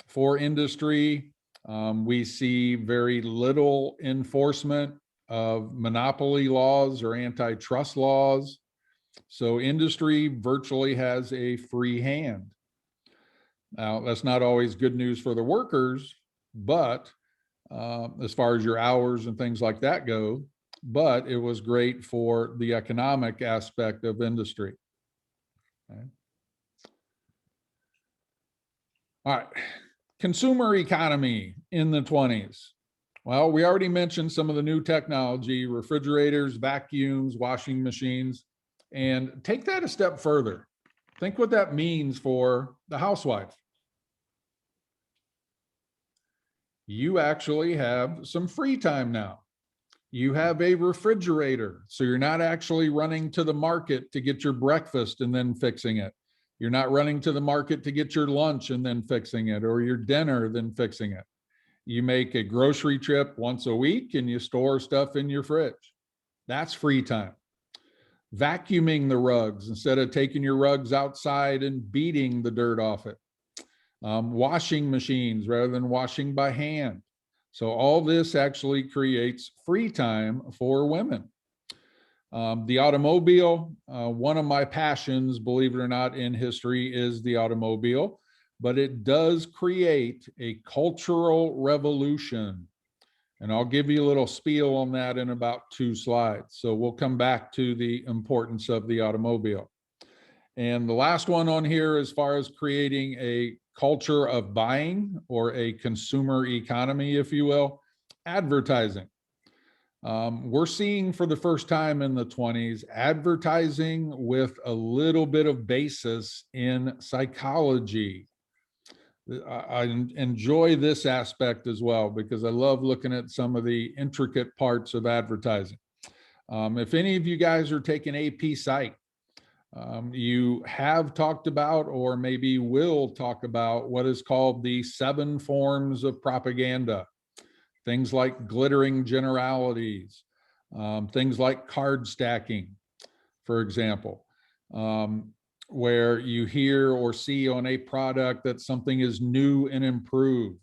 for industry. We see very little enforcement of monopoly laws or antitrust laws. So industry virtually has a free hand. Now, that's not always good news for the workers, but as far as your hours and things like that go, but it was great for the economic aspect of industry. Okay. All right, consumer economy in the 20s. Well, we already mentioned some of the new technology, refrigerators, vacuums, washing machines, and take that a step further. Think what that means for the housewife. You actually have some free time now. You have a refrigerator, so you're not actually running to the market to get your breakfast and then fixing it. You're not running to the market to get your lunch and then fixing it, or your dinner, then fixing it. You make a grocery trip once a week and you store stuff in your fridge. That's free time. Vacuuming the rugs instead of taking your rugs outside and beating the dirt off it. Washing machines rather than washing by hand. So all this actually creates free time for women. The automobile, one of my passions, believe it or not, in history is the automobile, but it does create a cultural revolution. And I'll give you a little spiel on that in about 2 slides. So we'll come back to the importance of the automobile. And the last one on here, as far as creating a culture of buying or a consumer economy, if you will, advertising. We're seeing for the first time in the 20s, advertising with a little bit of basis in psychology. I enjoy this aspect as well because I love looking at some of the intricate parts of advertising. If any of you guys are taking AP Psych, you have talked about or maybe will talk about what is called the 7 forms of propaganda. Things like glittering generalities, things like card stacking, for example, where you hear or see on a product that something is new and improved.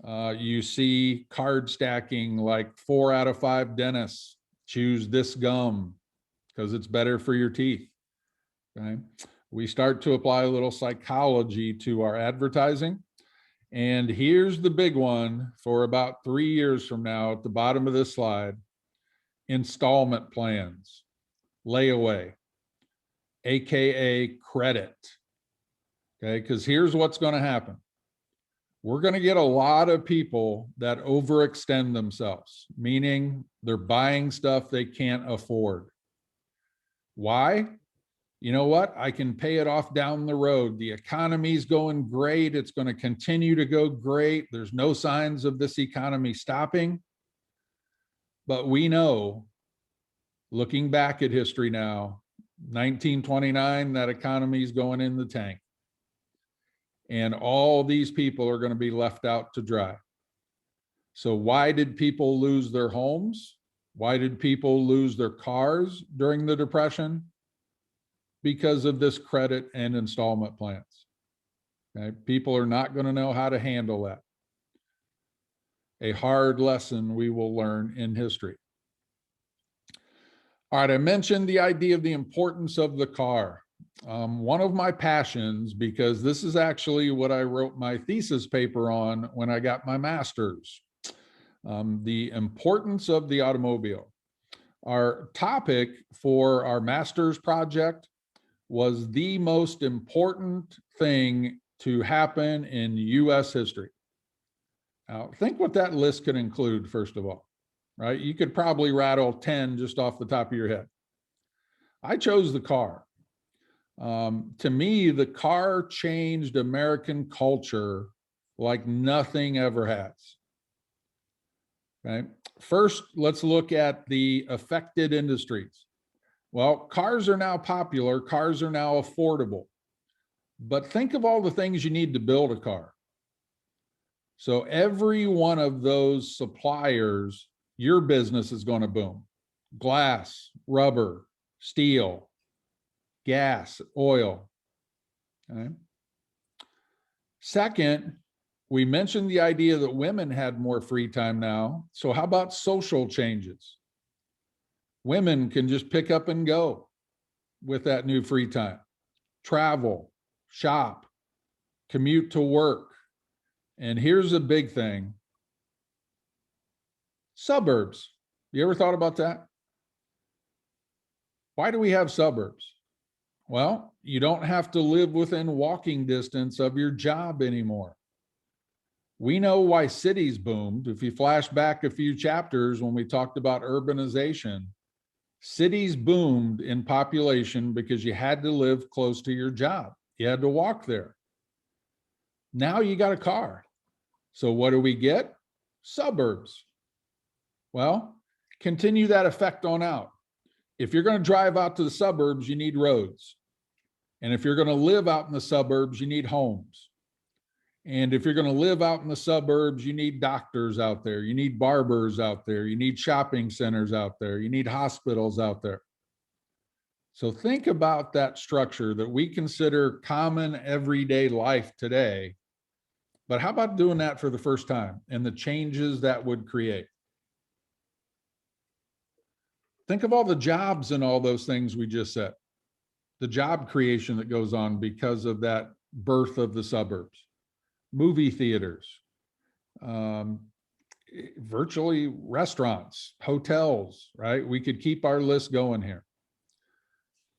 You see card stacking like 4 out of 5 dentists choose this gum because it's better for your teeth. Okay, we start to apply a little psychology to our advertising. And here's the big one for about 3 years from now at the bottom of this slide: installment plans, layaway, AKA credit. Okay, because here's what's going to happen. we're going to get a lot of people that overextend themselves, meaning they're buying stuff they can't afford. Why? You know what? I can pay it off down the road. The economy's going great. It's going to continue to go great. There's no signs of this economy stopping. But we know, looking back at history now, 1929, that economy is going in the tank. And all these people are going to be left out to dry. So why did people lose their homes? Why did people lose their cars during the Depression? Because of this credit and installment plans. Okay? People are not going to know how to handle that. A hard lesson we will learn in history. All right, I mentioned the idea of the importance of the car. One of my passions, because this is actually what I wrote my thesis paper on when I got my master's, the importance of the automobile. Our topic for our master's project was the most important thing to happen in US history. Now, think what that list could include, first of all, right? You could probably rattle 10 just off the top of your head. I chose the car. To me, the car changed American culture like nothing ever has. Okay. First, let's look at the affected industries. Well, cars are now popular, cars are now affordable. But think of all the things you need to build a car. So every one of those suppliers, your business is going to boom. Glass, rubber, steel, gas, oil. Okay. Second, we mentioned the idea that women had more free time now. So how about social changes? Women can just pick up and go with that new free time. Travel, shop, commute to work. And here's a big thing. Suburbs. You ever thought about that? Why do we have suburbs? Well, you don't have to live within walking distance of your job anymore. We know why cities boomed. If you flash back a few chapters when we talked about urbanization, cities boomed in population because you had to live close to your job. You had to walk there. Now you got a car. So what do we get? Suburbs. Well, continue that effect on out. If you're going to drive out to the suburbs, you need roads. And if you're going to live out in the suburbs, you need homes. And if you're going to live out in the suburbs, you need doctors out there. You need barbers out there. You need shopping centers out there. You need hospitals out there. So think about that structure that we consider common everyday life today. But how about doing that for the first time and the changes that would create? Think of all the jobs and all those things we just said. The job creation that goes on because of that birth of the suburbs. Movie theaters, virtually restaurants, hotels, right? We could keep our list going here.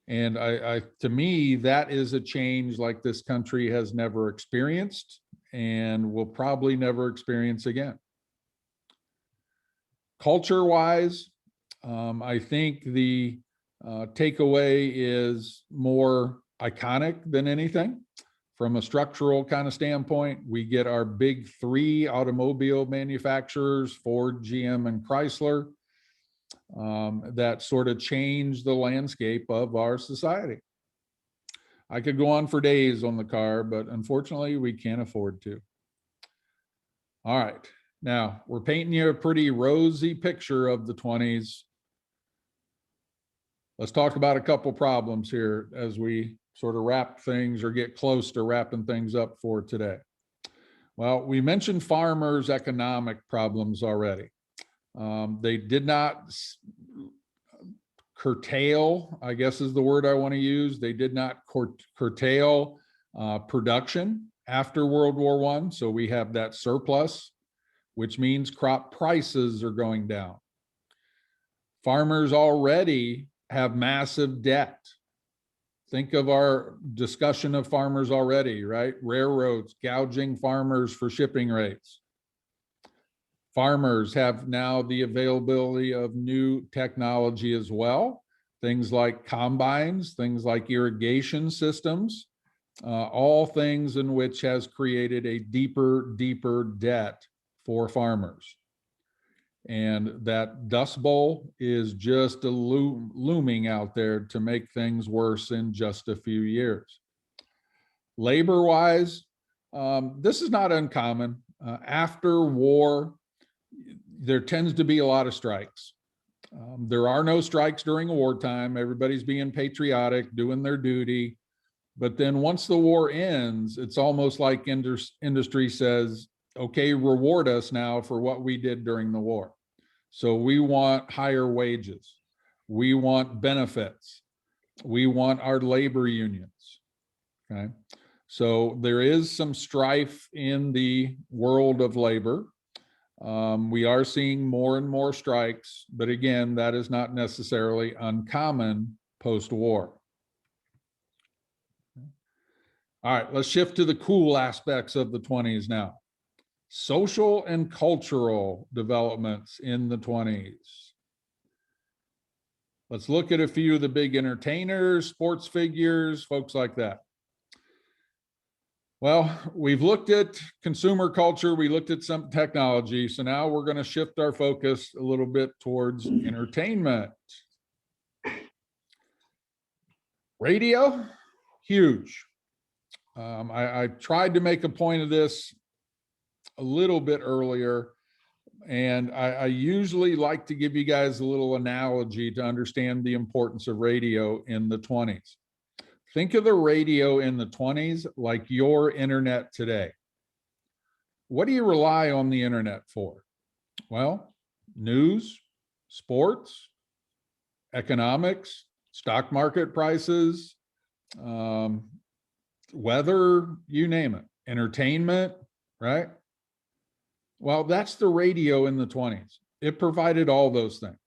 And to me, that is a change like this country has never experienced and will probably never experience again. Culture-wise, I think the takeaway is more iconic than anything. From a structural kind of standpoint, we get our big three automobile manufacturers, Ford, GM, and Chrysler, that sort of change the landscape of our society. I could go on for days on the car, but unfortunately, we can't afford to. All right. Now, we're painting you a pretty rosy picture of the 20s. Let's talk about a couple problems here as we sort of wrap things or get close to wrapping things up for today. Well, we mentioned farmers' economic problems already. They did not curtail, I guess is the word I want to use. They did not curtail production after World War I. So we have that surplus, which means crop prices are going down. Farmers already have massive debt. Think of our discussion of farmers already, right? Railroads gouging farmers for shipping rates. Farmers have now the availability of new technology as well. Things like combines, things like irrigation systems, all things in which has created a deeper debt for farmers. And that dust bowl is just looming out there to make things worse in just a few years. Labor-wise, this is not uncommon. After war, there tends to be a lot of strikes. There are no strikes during wartime. Everybody's being patriotic, doing their duty. But then once the war ends, it's almost like industry says, okay, reward us now for what we did during the war. So we want higher wages. We want benefits. We want our labor unions, okay? So there is some strife in the world of labor. We are seeing more and more strikes, but again, that is not necessarily uncommon post-war. All right, let's shift to the cool aspects of the 20s now. Social and cultural developments in the 20s. Let's look at a few of the big entertainers, sports figures, folks like that. Well, we've looked at consumer culture, we looked at some technology, so now we're going to shift our focus a little bit towards entertainment. Radio, huge. I tried to make a point of this a little bit earlier, and I usually like to give you guys a little analogy to understand the importance of radio in the 20s. Think of the radio in the 20s like your internet today. What do you rely on the internet for? Well, news, sports, economics, stock market prices, weather, you name it, entertainment, right? Well, that's the radio in the 20s. It provided all those things.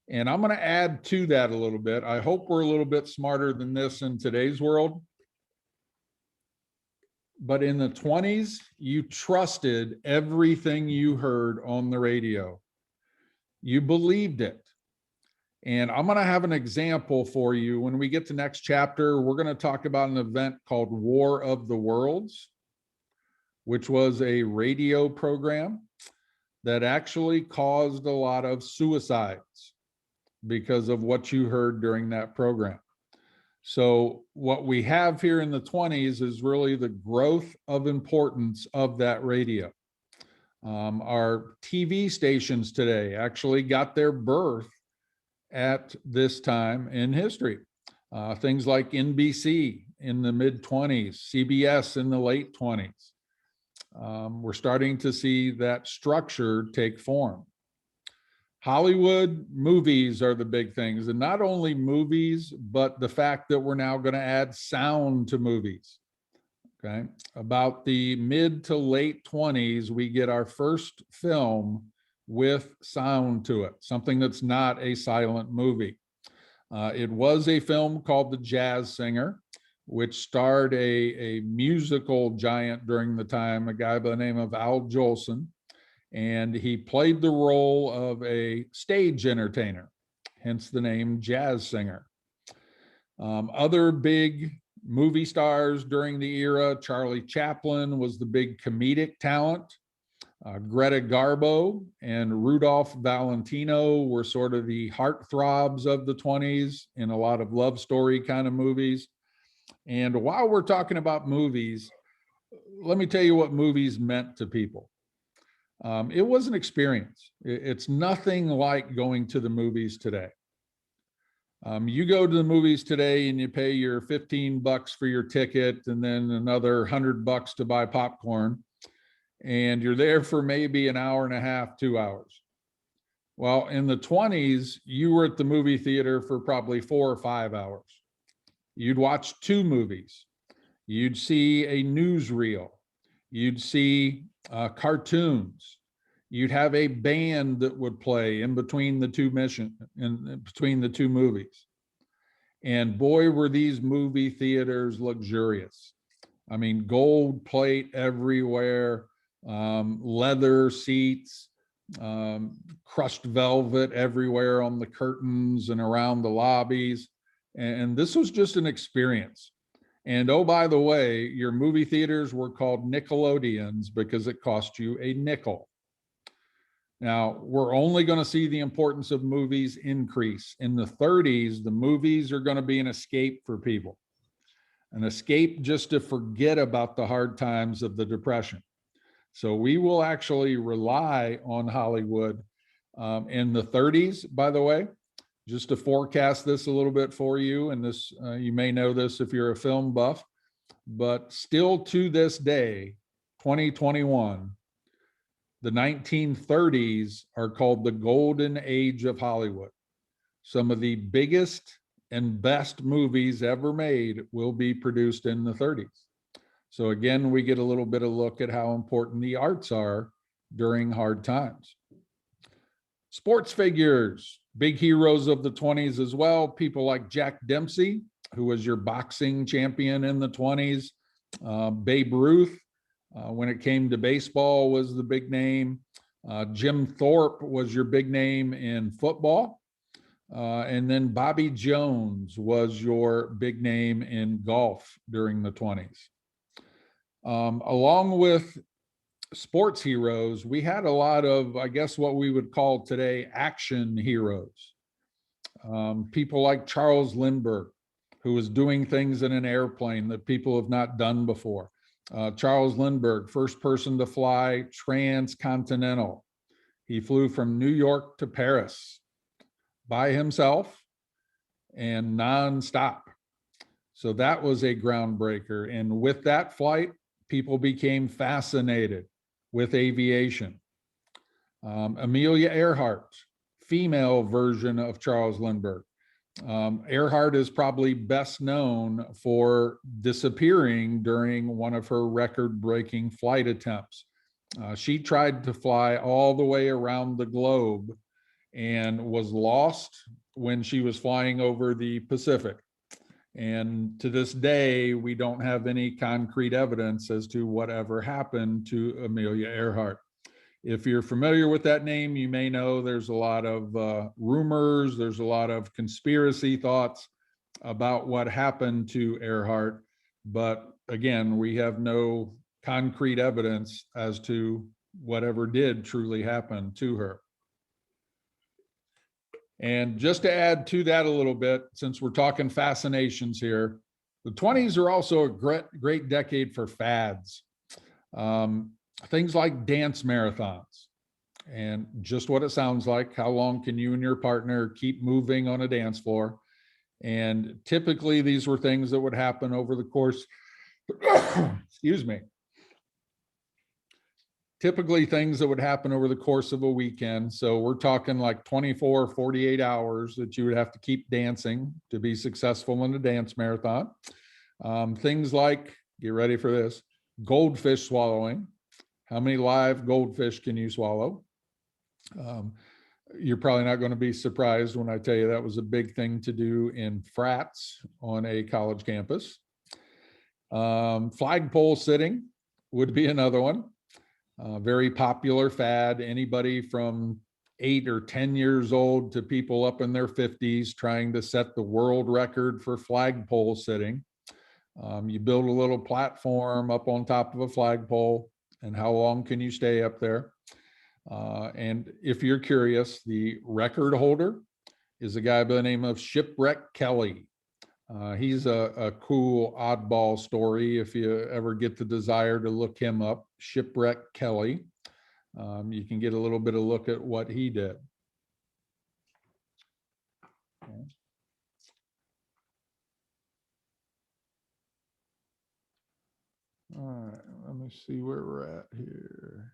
And I'm going to add to that a little bit. I hope we're a little bit smarter than this in today's world. But in the 20s, you trusted everything you heard on the radio. You believed it. And I'm going to have an example for you. When we get to next chapter, we're going to talk about an event called War of the Worlds, which was a radio program that actually caused a lot of suicides because of what you heard during that program. So what we have here in the 20s is really the growth of importance of that radio. Our TV stations today actually got their birth at this time in history. Things like NBC in the mid-20s, CBS in the late 20s. We're starting to see that structure take form. Hollywood movies are the big things, and not only movies, but the fact that we're now going to add sound to movies. Okay, about the mid to late 20s, we get our first film with sound to it, something that's not a silent movie. It was a film called The Jazz Singer, which starred a musical giant during the time, a guy by the name of Al Jolson. And he played the role of a stage entertainer, hence the name Jazz Singer. Other big movie stars during the era, Charlie Chaplin was the big comedic talent. Greta Garbo and Rudolph Valentino were sort of the heartthrobs of the 20s in a lot of love story kind of movies. And while we're talking about movies, let me tell you what movies meant to people. It was an experience. It's nothing like going to the movies today. You go to the movies today and you pay your $15 for your ticket and then another $100 to buy popcorn. And you're there for maybe an hour and a half, 2 hours. Well, in the 20s, you were at the movie theater for probably 4 or 5 hours. You'd watch 2 movies. You'd see a newsreel. You'd see cartoons. You'd have a band that would play in between the two movies. And boy, were these movie theaters luxurious. I mean, gold plate everywhere, leather seats, crushed velvet everywhere on the curtains and around the lobbies. And this was just an experience. And oh, by the way, your movie theaters were called Nickelodeons because it cost you a nickel. Now, we're only going to see the importance of movies increase. In the 30s, the movies are going to be an escape for people, an escape just to forget about the hard times of the Depression. So we will actually rely on Hollywood in the 30s, by the way, just to forecast this a little bit for you. And this, you may know this if you're a film buff, but still to this day, 2021, the 1930s are called the golden age of Hollywood. Some of the biggest and best movies ever made will be produced in the 30s. So again, we get a little bit of look at how important the arts are during hard times. Sports figures, big heroes of the 20s as well. People like Jack Dempsey, who was your boxing champion in the 20s. Babe Ruth, when it came to baseball, was the big name. Jim Thorpe was your big name in football. And then Bobby Jones was your big name in golf during the 20s. Along with sports heroes, we had a lot of, I guess, what we would call today action heroes. People like Charles Lindbergh, who was doing things in an airplane that people have not done before. Charles Lindbergh, first person to fly transcontinental. He flew from New York to Paris by himself and nonstop. So that was a groundbreaker. And with that flight, people became fascinated with aviation. Amelia Earhart, female version of Charles Lindbergh. Earhart is probably best known for disappearing during one of her record-breaking flight attempts. She tried to fly all the way around the globe and was lost when she was flying over the Pacific. And to this day, we don't have any concrete evidence as to whatever happened to Amelia Earhart. If you're familiar with that name, you may know there's a lot of rumors, there's a lot of conspiracy thoughts about what happened to Earhart. But again, we have no concrete evidence as to whatever did truly happen to her. And just to add to that a little bit, since we're talking fascinations here, the 20s are also a great decade for fads. Things like dance marathons, and just what it sounds like. How long can you and your partner keep moving on a dance floor? And typically these were things that would happen over the course, excuse me, typically things that would happen over the course of a weekend. So we're talking like 24, 48 hours that you would have to keep dancing to be successful in a dance marathon. Things like, get ready for this, goldfish swallowing. How many live goldfish can you swallow? You're probably not going to be surprised when I tell you that was a big thing to do in frats on a college campus. Flagpole sitting would be another one. Very popular fad. Anybody from 8 or 10 years old to people up in their 50s trying to set the world record for flagpole sitting. You build a little platform up on top of a flagpole, and how long can you stay up there? And if you're curious, the record holder is a guy by the name of Shipwreck Kelly. He's a cool oddball story if you ever get the desire to look him up, Shipwreck Kelly. You can get a little bit of look at what he did. Okay. All right, let me see where we're at here.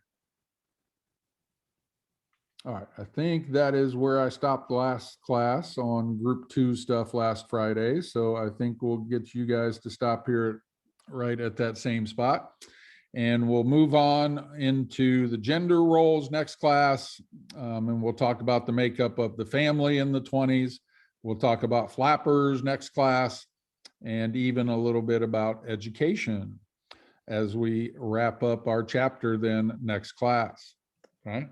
All right, I think that is where I stopped last class on group 2 stuff last Friday. So I think we'll get you guys to stop here right at that same spot. And we'll move on into the gender roles next class. And we'll talk about the makeup of the family in the 20s. We'll talk about flappers next class, and even a little bit about education as we wrap up our chapter then next class. Okay.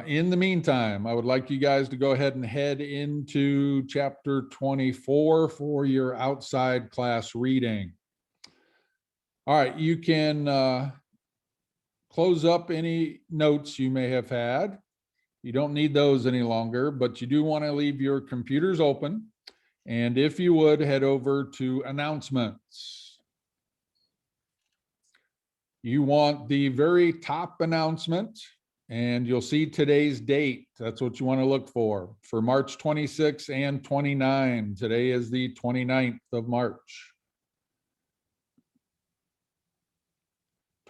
In the meantime, I would like you guys to go ahead and head into chapter 24 for your outside class reading. All right, you can close up any notes you may have had. You don't need those any longer, but you do want to leave your computers open. And if you would, head over to announcements. You want the very top announcement, and you'll see today's date. That's what you want to look for March 26 and 29. Today is the 29th of March.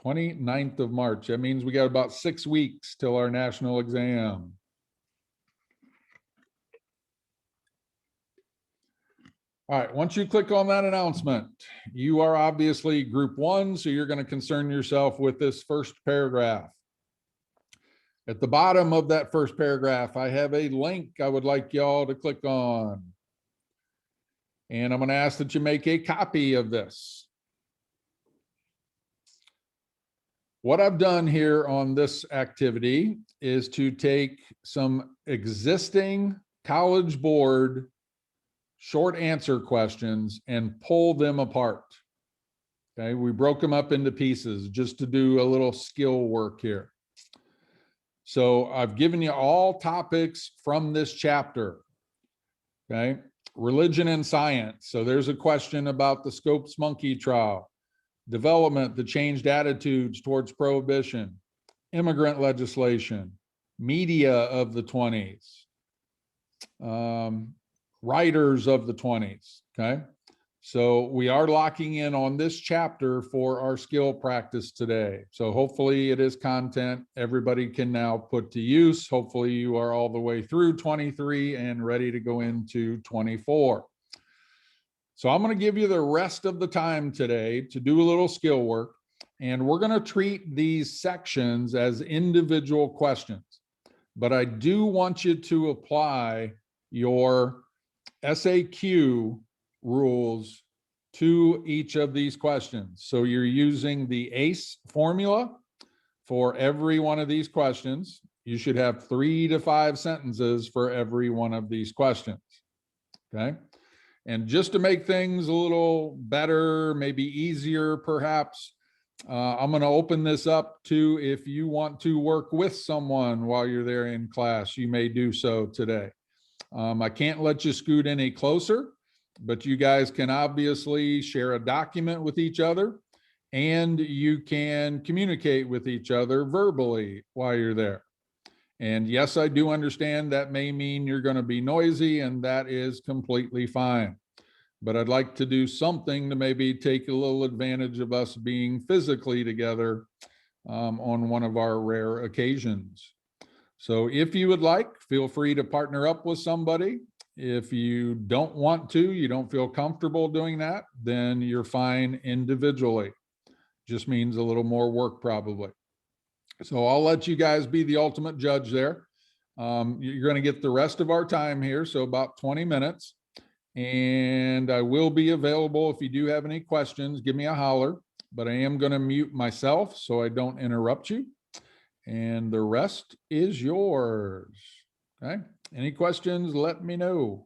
29th of March. That means we got about 6 weeks till our national exam. All right, once you click on that announcement, you are obviously group 1, so you're going to concern yourself with this first paragraph. At the bottom of that first paragraph, I have a link I would like y'all to click on. And I'm going to ask that you make a copy of this. What I've done here on this activity is to take some existing College Board short answer questions and pull them apart. Okay, we broke them up into pieces just to do a little skill work here. So I've given you all topics from this chapter. Okay, religion and science. So there's a question about the Scopes monkey trial, development, the changed attitudes towards prohibition, immigrant legislation, media of the 20s, writers of the 20s. Okay, so we are locking in on this chapter for our skill practice today. So hopefully it is content everybody can now put to use. Hopefully you are all the way through 23 and ready to go into 24. So I'm going to give you the rest of the time today to do a little skill work, and we're going to treat these sections as individual questions. But I do want you to apply your SAQ rules to each of these questions. So you're using the ACE formula for every one of these questions. You should have 3 to 5 sentences for every one of these questions. Okay. And just to make things a little better, maybe easier perhaps, I'm going to open this up to, if you want to work with someone while you're there in class, you may do so today. I can't let you scoot any closer, but you guys can obviously share a document with each other, and you can communicate with each other verbally while you're there. And yes, I do understand that may mean you're going to be noisy, and that is completely fine. But I'd like to do something to maybe take a little advantage of us being physically together on one of our rare occasions. So if you would like, feel free to partner up with somebody. If you don't want to, you don't feel comfortable doing that, then you're fine individually. Just means a little more work probably. So I'll let you guys be the ultimate judge there. You're going to get the rest of our time here, so about 20 minutes. And I will be available if you do have any questions, give me a holler, but I am going to mute myself so I don't interrupt you. And the rest is yours. Okay. Any questions? Let me know.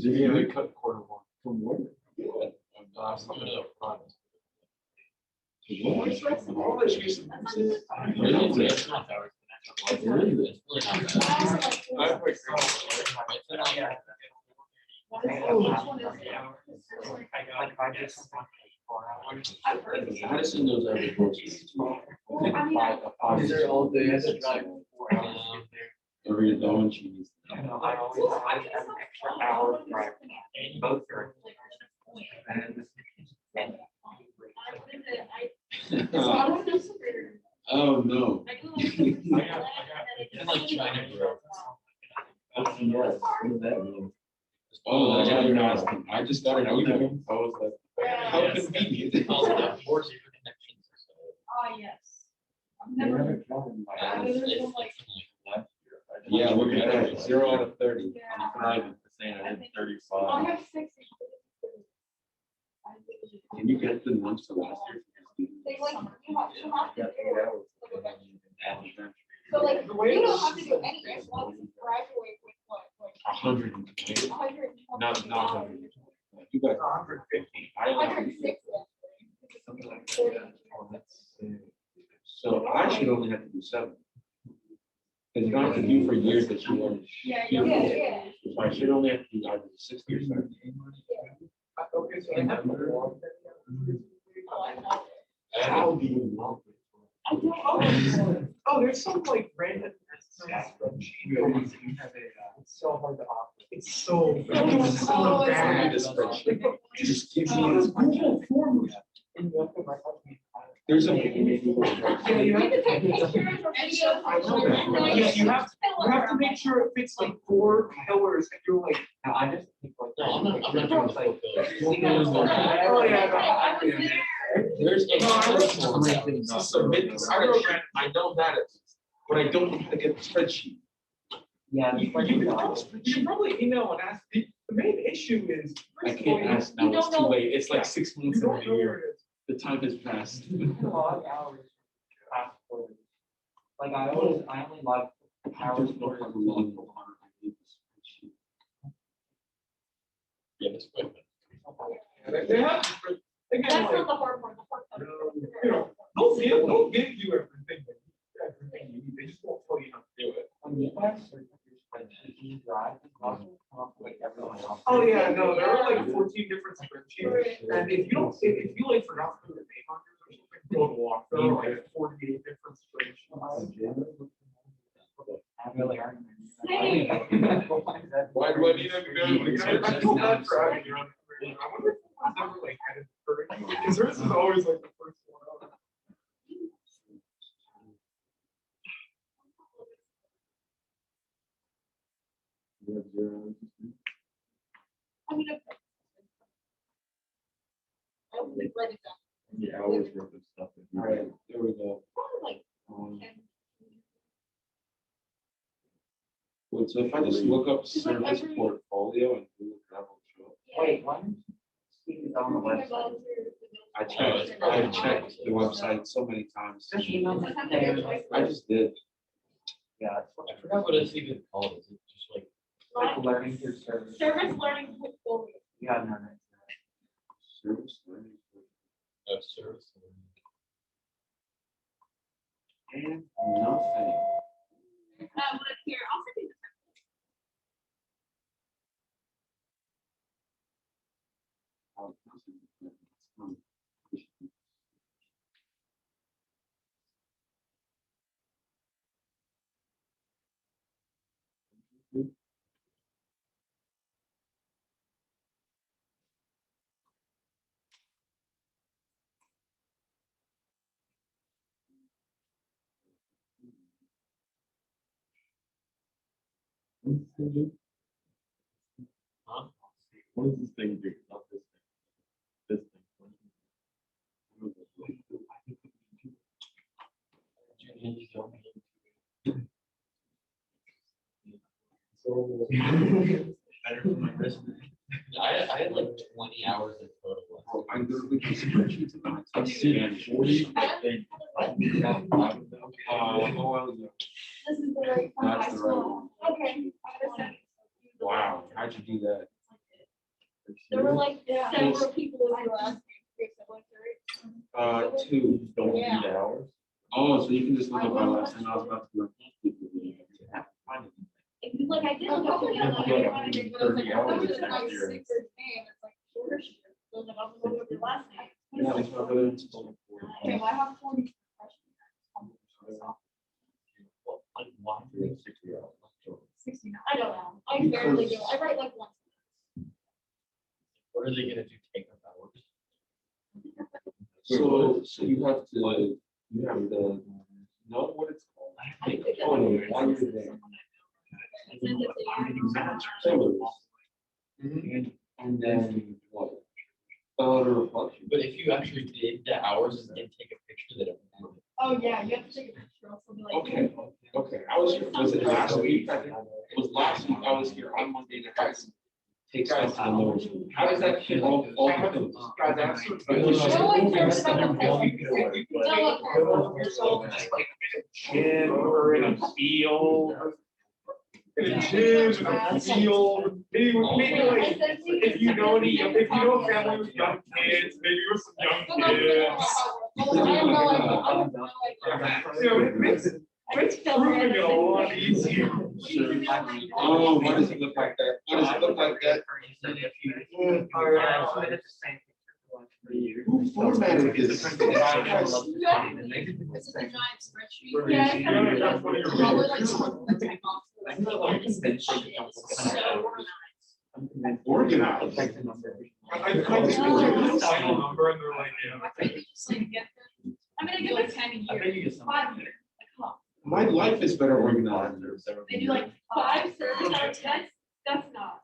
Yeah, they cut quarter one. From what? Some of the products. Like, I just. 4 hours. Madison knows every course. They're all day, I had to drive 4 hours to get there. Every dawn she needs. I always have an extra hour drive. Both are. And. Oh, no. Oh, that's what you're asking. I just got an email. I was like, how convenient. Oh, yes. I've never. Yeah, we're at 0 out of 30. Yeah. I'm not even saying I did I 35. have 60. Can you get the ones for last year? They like, you have to do it. Add them. So like, you don't have to do anything, once you graduate with what, like 100. 100. Not 100. You got 150. I don't know. 160. Something like that. So I should only have to do 7. Because you don't have to do for years that you learn. Yeah. So I should only have to do either 60 or 70. How do you know? Oh, there's some like random. It's so hard to operate. It's so. Oh, it's bad. This spreadsheet. Just give me this Google form. There's a. Yeah, you have to take pictures or videos. I know that. Yeah, you have to make sure it fits like 4 pillars and you're like. I just. No, I'm not doing like. Oh, yeah. There's To submit the spreadsheet. I know that, but I don't know how to get the spreadsheet. Yeah. You probably email and ask. The main issue is. I can't ask now, it's too late. It's like 6 months You in don't the know year. where it is. The time has passed. Log hours. Like I only log hours for. Yeah, that's good. They have, again, That's like, not the hard part, the hard part. you know, they'll give you everything you need. They just won't tell you how to do it. On the class, or you drive, like everyone else. Oh, yeah, no, there are like 14 different spreadsheets. And if you like forgot to put a name on yours or something, go walk, there are like 48 different spreadsheets. Same. Why do I need to do? I feel bad for having you on. I wonder if it was ever like added for, because hers is always like the first one out. I mean, I would write it down. Yeah, I always wrote this stuff. All right, there we go. Like, Um, and- Wait, so if I just look up Just like service every- portfolio and Google travel show, Wait, one? Speak is on the website. I checked the website so many times. Just email me there. I just did. Yeah. I forgot what it's even called. Is it just like? Like learning through service. Service learning portfolio. Yeah, no. Service learning. Service. And nothing. But here, I'll send you the. Oh, nothing. Huh? What does this thing do? Not this thing. This thing. So. Better for my resume. I had like 20 hours of total. I'm literally just spreadsheets about. I'm seeing 40. This is the right from high That's the right school. Okay. Wow, how'd you do that? There were like several people who were asking. Two, don't do Yeah. the hours. Oh, so you can just look at my last time I was about to look. Like I did a couple of Yeah, years. like 30 hours next year. It's like shorter shift. So like I'll go over your last name. Yeah, that's my brother in school. Okay, well, I have 40 69. I don't know. I barely do. I write like once. What are they gonna do, take up hours? So you have to know what it's called. Oh, no, while you're there. And then what? But if you actually did the hours and then take a picture that it would. Oh, yeah, you have to take a picture. Also be like. Okay, I was here, was it last week? I think it was last week, I was here on Monday to guys. Take stuff to the middle school. How does that feel? All the things. Guys, I have some. Gym or in a field. In a gym, in a field, maybe like, if you know any, if you know a family with young kids, maybe with some young kids. You know, it makes proving it a lot easier. Oh, what does it look like that? What does it look like that? Who formatted this? This is a giant spreadsheet. Yeah. Probably like some of the tech boxes. Organized. I just the final number and they're like, yeah. I mean, I give it 10 a year. 5 years. My life is better organized. They do like 5 surveys out of 10. That's not.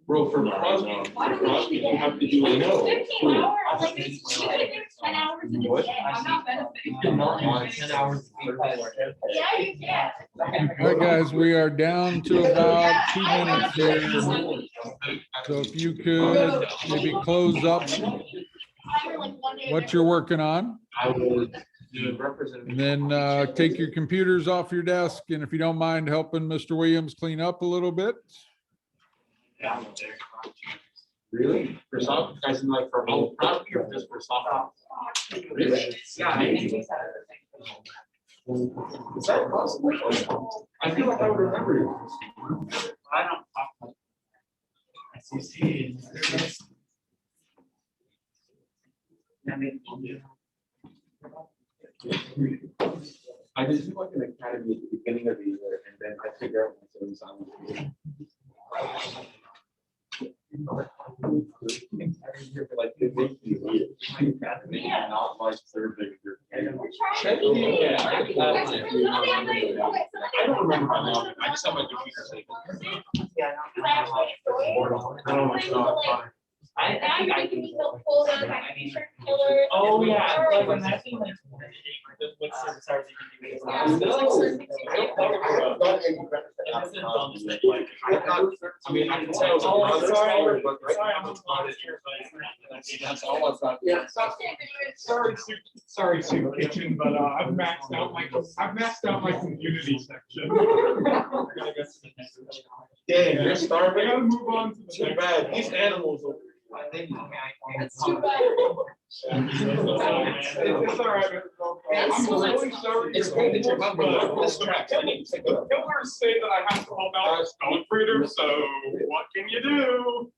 Bro, for Crosby, you have to do a no. 15 hours, like, you could do 10 hours in a day. I'm not benefiting. from it. 10 hours. Yeah, you can. All right, guys, we are down to about 2 minutes here. So if you could maybe close up what you're working on, I would represent. and then take your computers off your desk. And if you don't mind helping Mr. Williams clean up a little bit. Really? For soft, guys, like for whole property or just for soft? Really? Yeah. Is that possible? I feel like I would remember you. I don't. I just do like an academy at the beginning of the year and then I figure out what's going on. Like, it makes me weird. Not my third big group. Check me. Yeah, I don't remember my mom. I just have my computer saved. Oh, it's not. I think we built folders, like t-shirt killer. Oh, yeah. Like, Like, imagine, like, what service hours you can do. Yeah, so it's like I don't know. I haven't done any better. I mean, I can tell. Oh, sorry. But right Sorry, now, I'm it's not. not here, but That's all I've got. Yeah. Sorry, Sue Kitchen, but I've maxed out my community section. Dang, you're I starving. gotta move on to the Too next. bad. These animals. It's too bad. It's all right. I'm really sorry. It's great that you're on this track. I need to take it up. Killers say that I have to help out dog breeder, so what can you do?